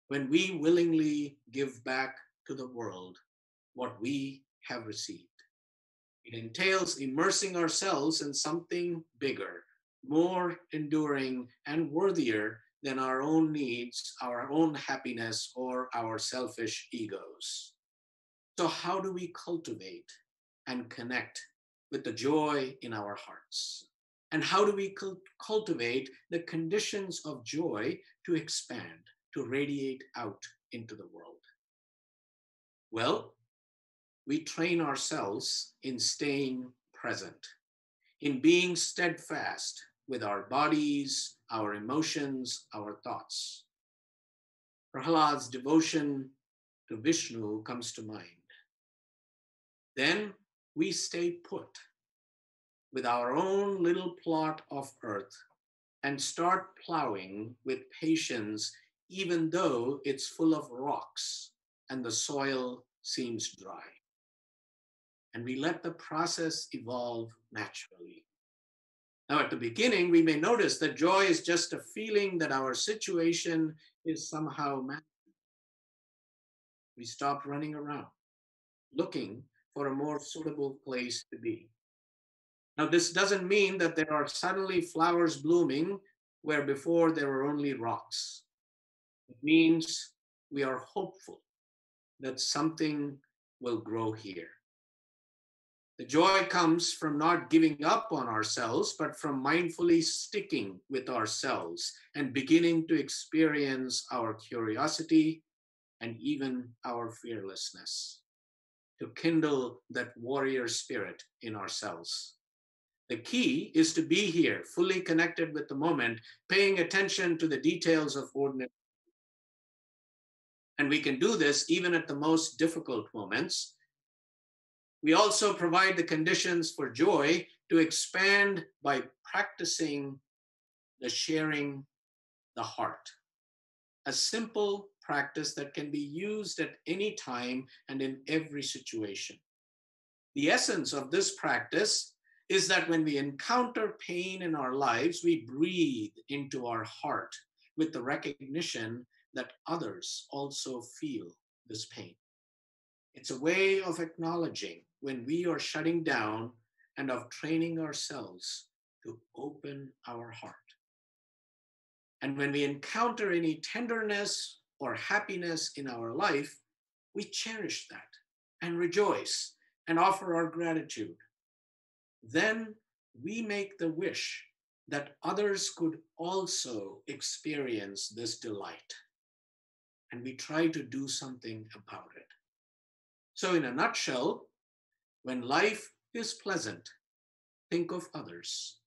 Speaker 1: when we willingly give back to the world what we have received. It entails immersing ourselves in something bigger, more enduring and worthier than our own needs, our own happiness, or our selfish egos. So how do we cultivate and connect with the joy in our hearts? And how do we cultivate the conditions of joy to expand, to radiate out into the world? Well, we train ourselves in staying present, in being steadfast with our bodies, our emotions, our thoughts. Prahlad's devotion to Vishnu comes to mind. Then we stay put with our own little plot of earth and start plowing with patience, even though it's full of rocks and the soil seems dry. And we let the process evolve naturally. Now, at the beginning, we may notice that joy is just a feeling that our situation is somehow manageable. We stop running around, looking for a more suitable place to be. Now, this doesn't mean that there are suddenly flowers blooming where before there were only rocks. It means we are hopeful that something will grow here. The joy comes from not giving up on ourselves, but from mindfully sticking with ourselves and beginning to experience our curiosity and even our fearlessness, to kindle that warrior spirit in ourselves. The key is to be here, fully connected with the moment, paying attention to the details of ordinary. And we can do this even at the most difficult moments. We also provide the conditions for joy to expand by practicing the sharing the heart, a simple practice that can be used at any time and in every situation. The essence of this practice is that when we encounter pain in our lives, we breathe into our heart with the recognition that others also feel this pain. It's a way of acknowledging when we are shutting down and of training ourselves to open our heart. And when we encounter any tenderness or happiness in our life, we cherish that and rejoice and offer our gratitude. Then we make the wish that others could also experience this delight. And we try to do something about it. So in a nutshell, when life is pleasant, think of others.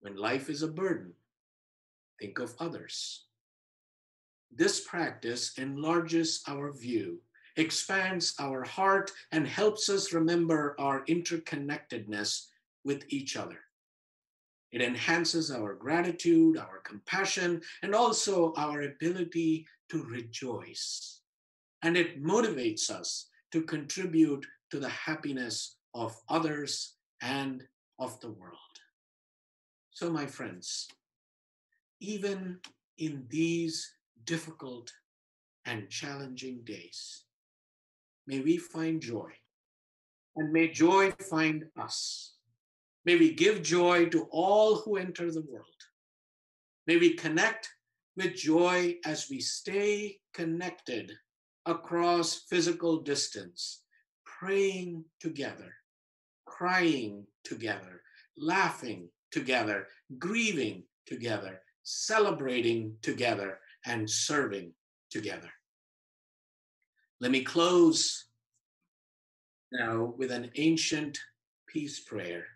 Speaker 1: When life is a burden, think of others. This practice enlarges our view, expands our heart, and helps us remember our interconnectedness with each other. It enhances our gratitude, our compassion, and also our ability to rejoice. And it motivates us to contribute to the happiness of others and of the world. So, my friends, even in these difficult and challenging days, may we find joy, and may joy find us. May we give joy to all who enter the world. May we connect with joy as we stay connected across physical distance, praying together, crying together, laughing together, grieving together, celebrating together, and serving together. Let me close now with an ancient peace prayer,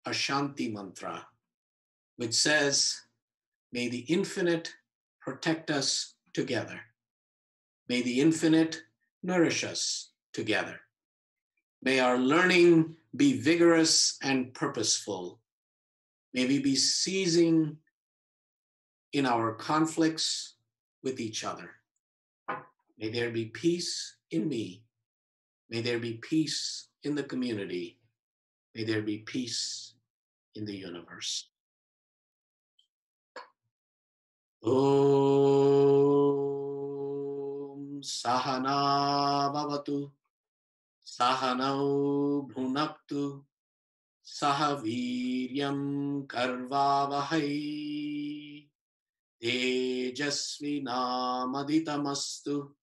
Speaker 1: a Shanti mantra, which says, may the infinite protect us together. May the infinite nourish us together. May our learning be vigorous and purposeful. May we be seizing in our conflicts with each other. May there be peace in me. May there be peace in the community. May there be peace in the universe. Om Sahana Bhavatu, Sahanau Bhunaktu, Sahaviryam Karvavahai, Tejasvinamaditamasttu,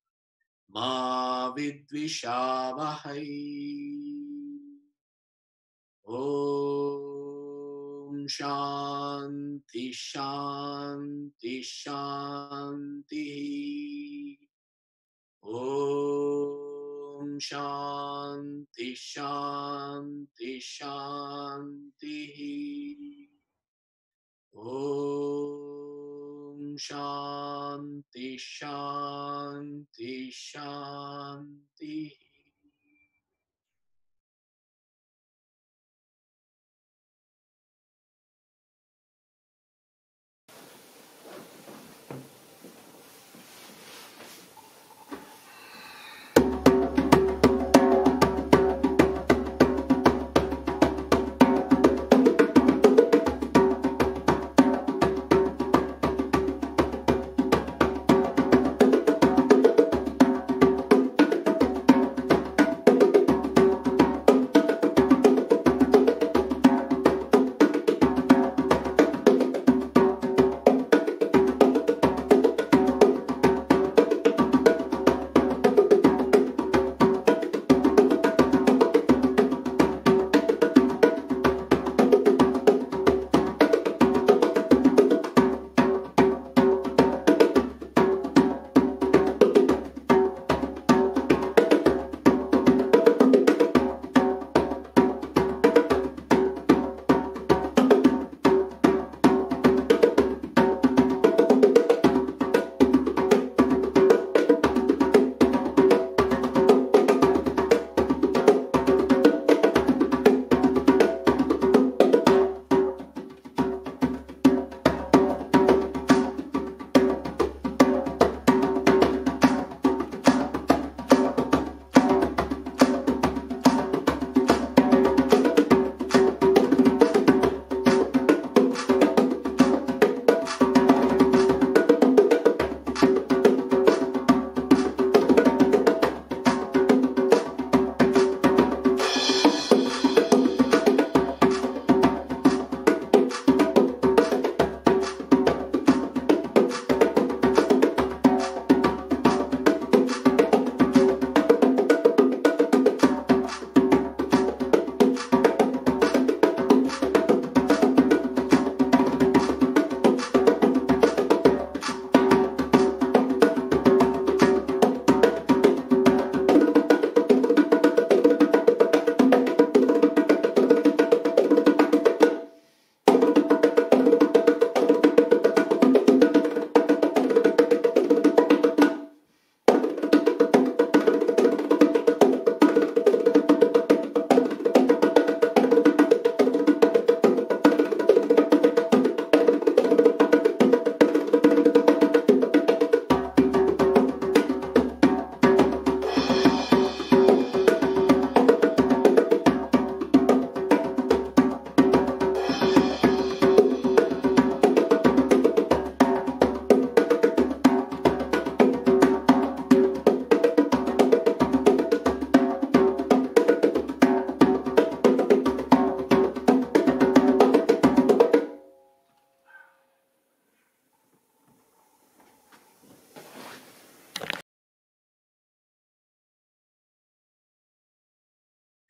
Speaker 1: Ma Vidvishavahai. Om Shanti Shanti Shanti. Om Shanti Shanti Shanti. Om Shanti Shanti Shanti.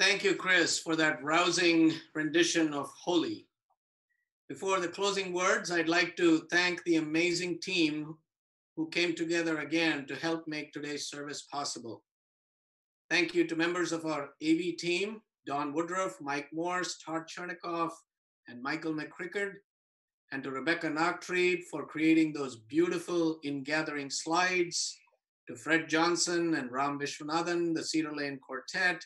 Speaker 1: thank you, Chris, for that rousing rendition of Holi. Before the closing words, I'd like to thank the amazing team who came together again to help make today's service possible. Thank you to members of our AV team, Don Woodruff, Mike Morse, Todd Chernikoff, and Michael McCrickard, and to Rebecca Nachtrieb for creating those beautiful in-gathering slides, to Fred Johnson and Ram Vishwanathan, the Cedar Lane Quartet,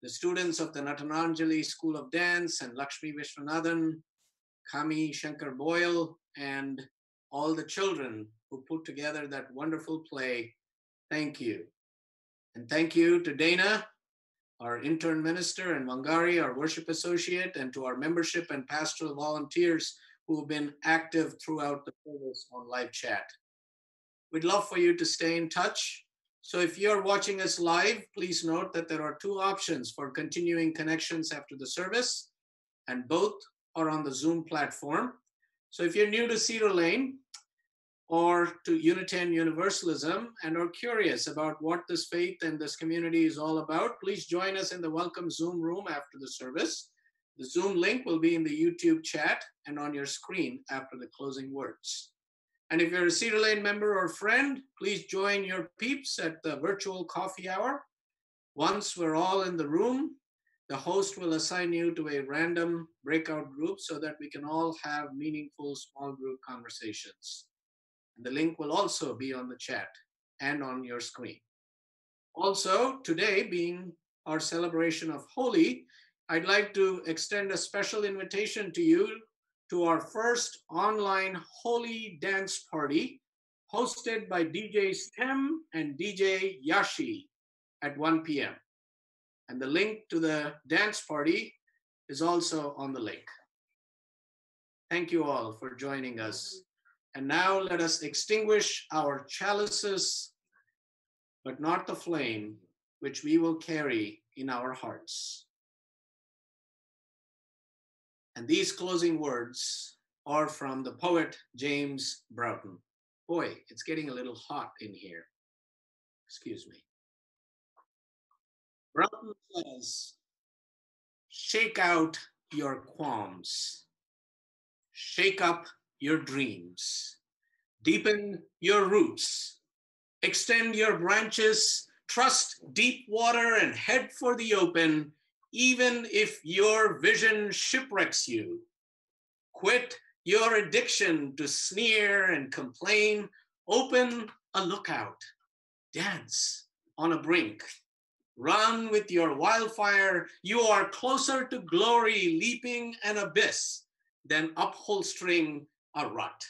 Speaker 1: the students of the Natananjali School of Dance, and Lakshmi Vishwanathan, Kami Shankar Boyle, and all the children who put together that wonderful play. Thank you. And thank you to Dayna, our intern minister, and Wangari, our worship associate, and to our membership and pastoral volunteers who have been active throughout the service on live chat. We'd love for you to stay in touch. So if you're watching us live, please note that there are two options for continuing connections after the service, and both are on the Zoom platform. So if you're new to Cedar Lane or to Unitarian Universalism and are curious about what this faith and this community is all about, please join us in the welcome Zoom room after the service. The Zoom link will be in the YouTube chat and on your screen after the closing words. And if you're a Cedar Lane member or friend, please join your peeps at the virtual coffee hour. Once we're all in the room, the host will assign you to a random breakout group so that we can all have meaningful small group conversations. And the link will also be on the chat and on your screen. Also, today being our celebration of Holi, I'd like to extend a special invitation to you to our first online Holi dance party hosted by DJ Stem and DJ Yashi at 1 p.m. And the link to the dance party is also on the link. Thank you all for joining us. And now let us extinguish our chalices, but not the flame, which we will carry in our hearts. And these closing words are from the poet James Broughton. Boy, it's getting a little hot in here. Excuse me. Broughton says, shake out your qualms, shake up your dreams, deepen your roots, extend your branches, trust deep water and head for the open, even if your vision shipwrecks you. Quit your addiction to sneer and complain, open a lookout, dance on a brink. Run with your wildfire, you are closer to glory, leaping an abyss than upholstering a rut.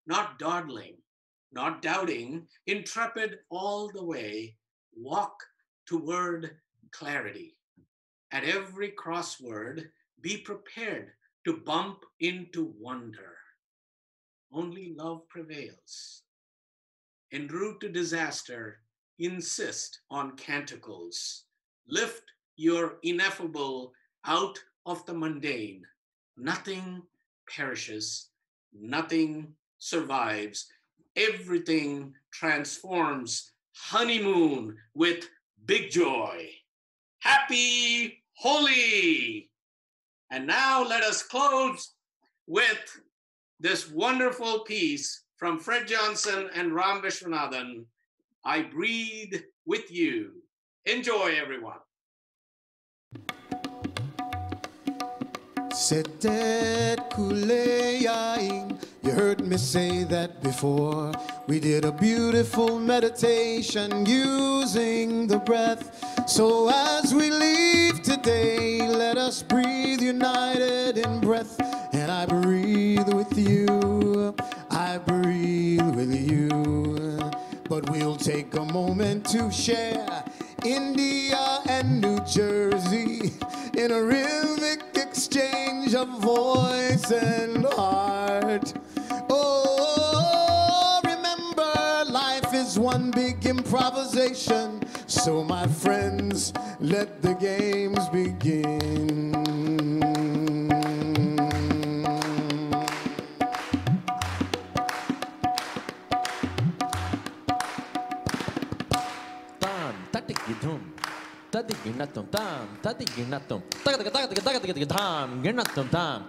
Speaker 1: Not dawdling, not doubting, intrepid all the way, walk toward clarity. At every crossword, be prepared to bump into wonder. Only love prevails. En route to disaster, insist on canticles. Lift your ineffable out of the mundane. Nothing perishes, nothing survives. Everything transforms. Honeymoon with big joy. Happy Holi! And now let us close with this wonderful piece from Fred Johnson and Ram Vishwanathan, I Breathe With You. Enjoy, everyone.
Speaker 10: Setet kuleyaing. You heard me say that before. We did a beautiful meditation using the breath. So as we leave today, let us breathe united in breath. And I breathe with you. I breathe with you. But we'll take a moment to share India and New Jersey in a rhythmic exchange of voice and heart. Oh, remember, life is one big improvisation. So, my friends, let the games begin.
Speaker 13: Tadiginatum tam, tadiginatum, tagadagadagadagadagadagam, ginatum tam,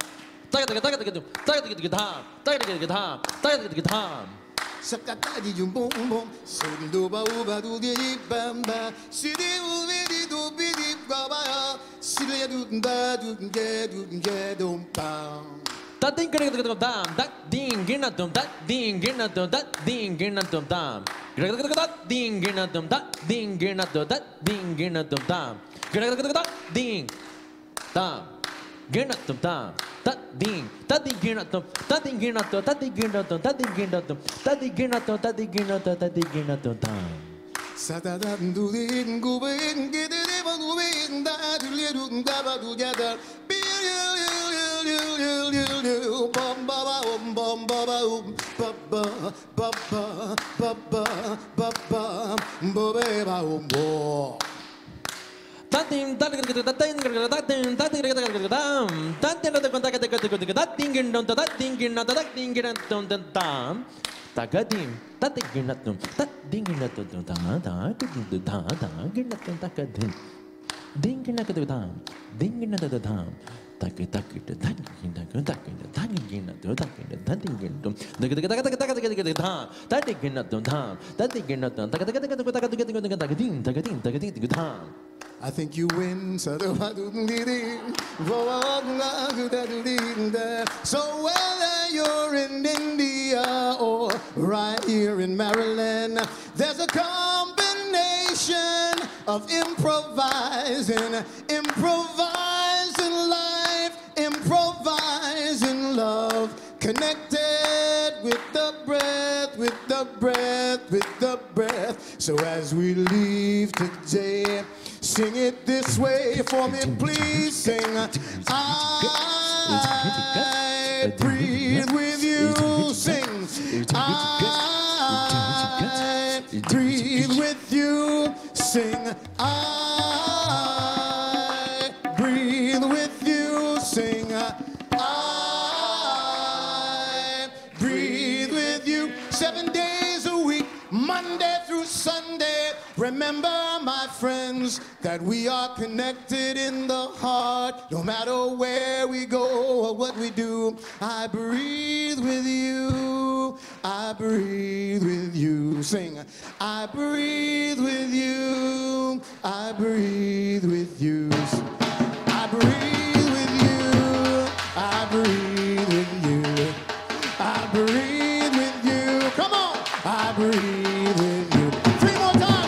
Speaker 13: tagadagadagadagam, tagadagadagadam, tagadagadagadam, tagadagadagadam.
Speaker 10: Sakatadi jum bom bom, sondo ba uba do di bamba, sidi uvidi do bidi baba, sidi do da do dum bam.
Speaker 13: That ding ginatum tam, that ding ginatum, that ding ginatum, that ding ginatum tam. That ding ginatum, that ding ginatum, that ding ginatum tam. Ding tam. Ginatum tam. That ding ginatum, that ding ginatum, that ding ginatum, that ding ginatum, that ding ginatum, that ding ginatum, that ding ginatum tam.
Speaker 10: Satadam do din go in, get it ever go in, that little daba together. Bum baba bum baba baba baba baba baba baba bo.
Speaker 13: Tatin tatin tatin tatin tatin tatin that thing in don't that thing in that thing in don't tam tagadim tatiginatum that thing in that tagadim dinginatum dinginatum tak
Speaker 10: I think you win. So whether you're in India or right here in Maryland, there's a combination of improvising life, improvising love, connected with the breath, with the breath, with the breath. So as we leave today, sing it this way for me, please sing. I breathe with you, sing. I breathe with you, sing. I breathe with you, sing. I breathe with you 7 days a week, Monday through Sunday. Remember, my friends, that we are connected in the heart. No matter where we go or what we do, I breathe with you. I breathe with you. Sing. I breathe with you. I breathe with you. I breathe with you. I breathe with you. I breathe with you. Come on. I breathe with you. 3 more times.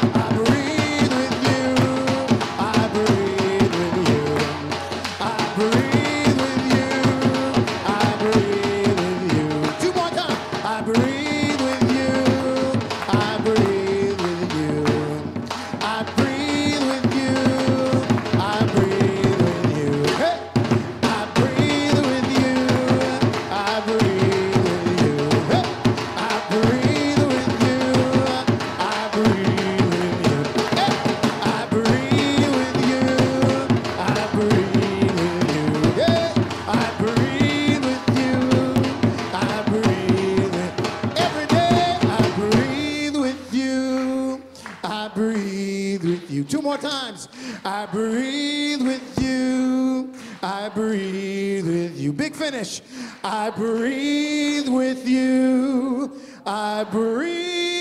Speaker 10: Two more times. I breathe with you. I breathe with you. Big finish. I breathe with you. I breathe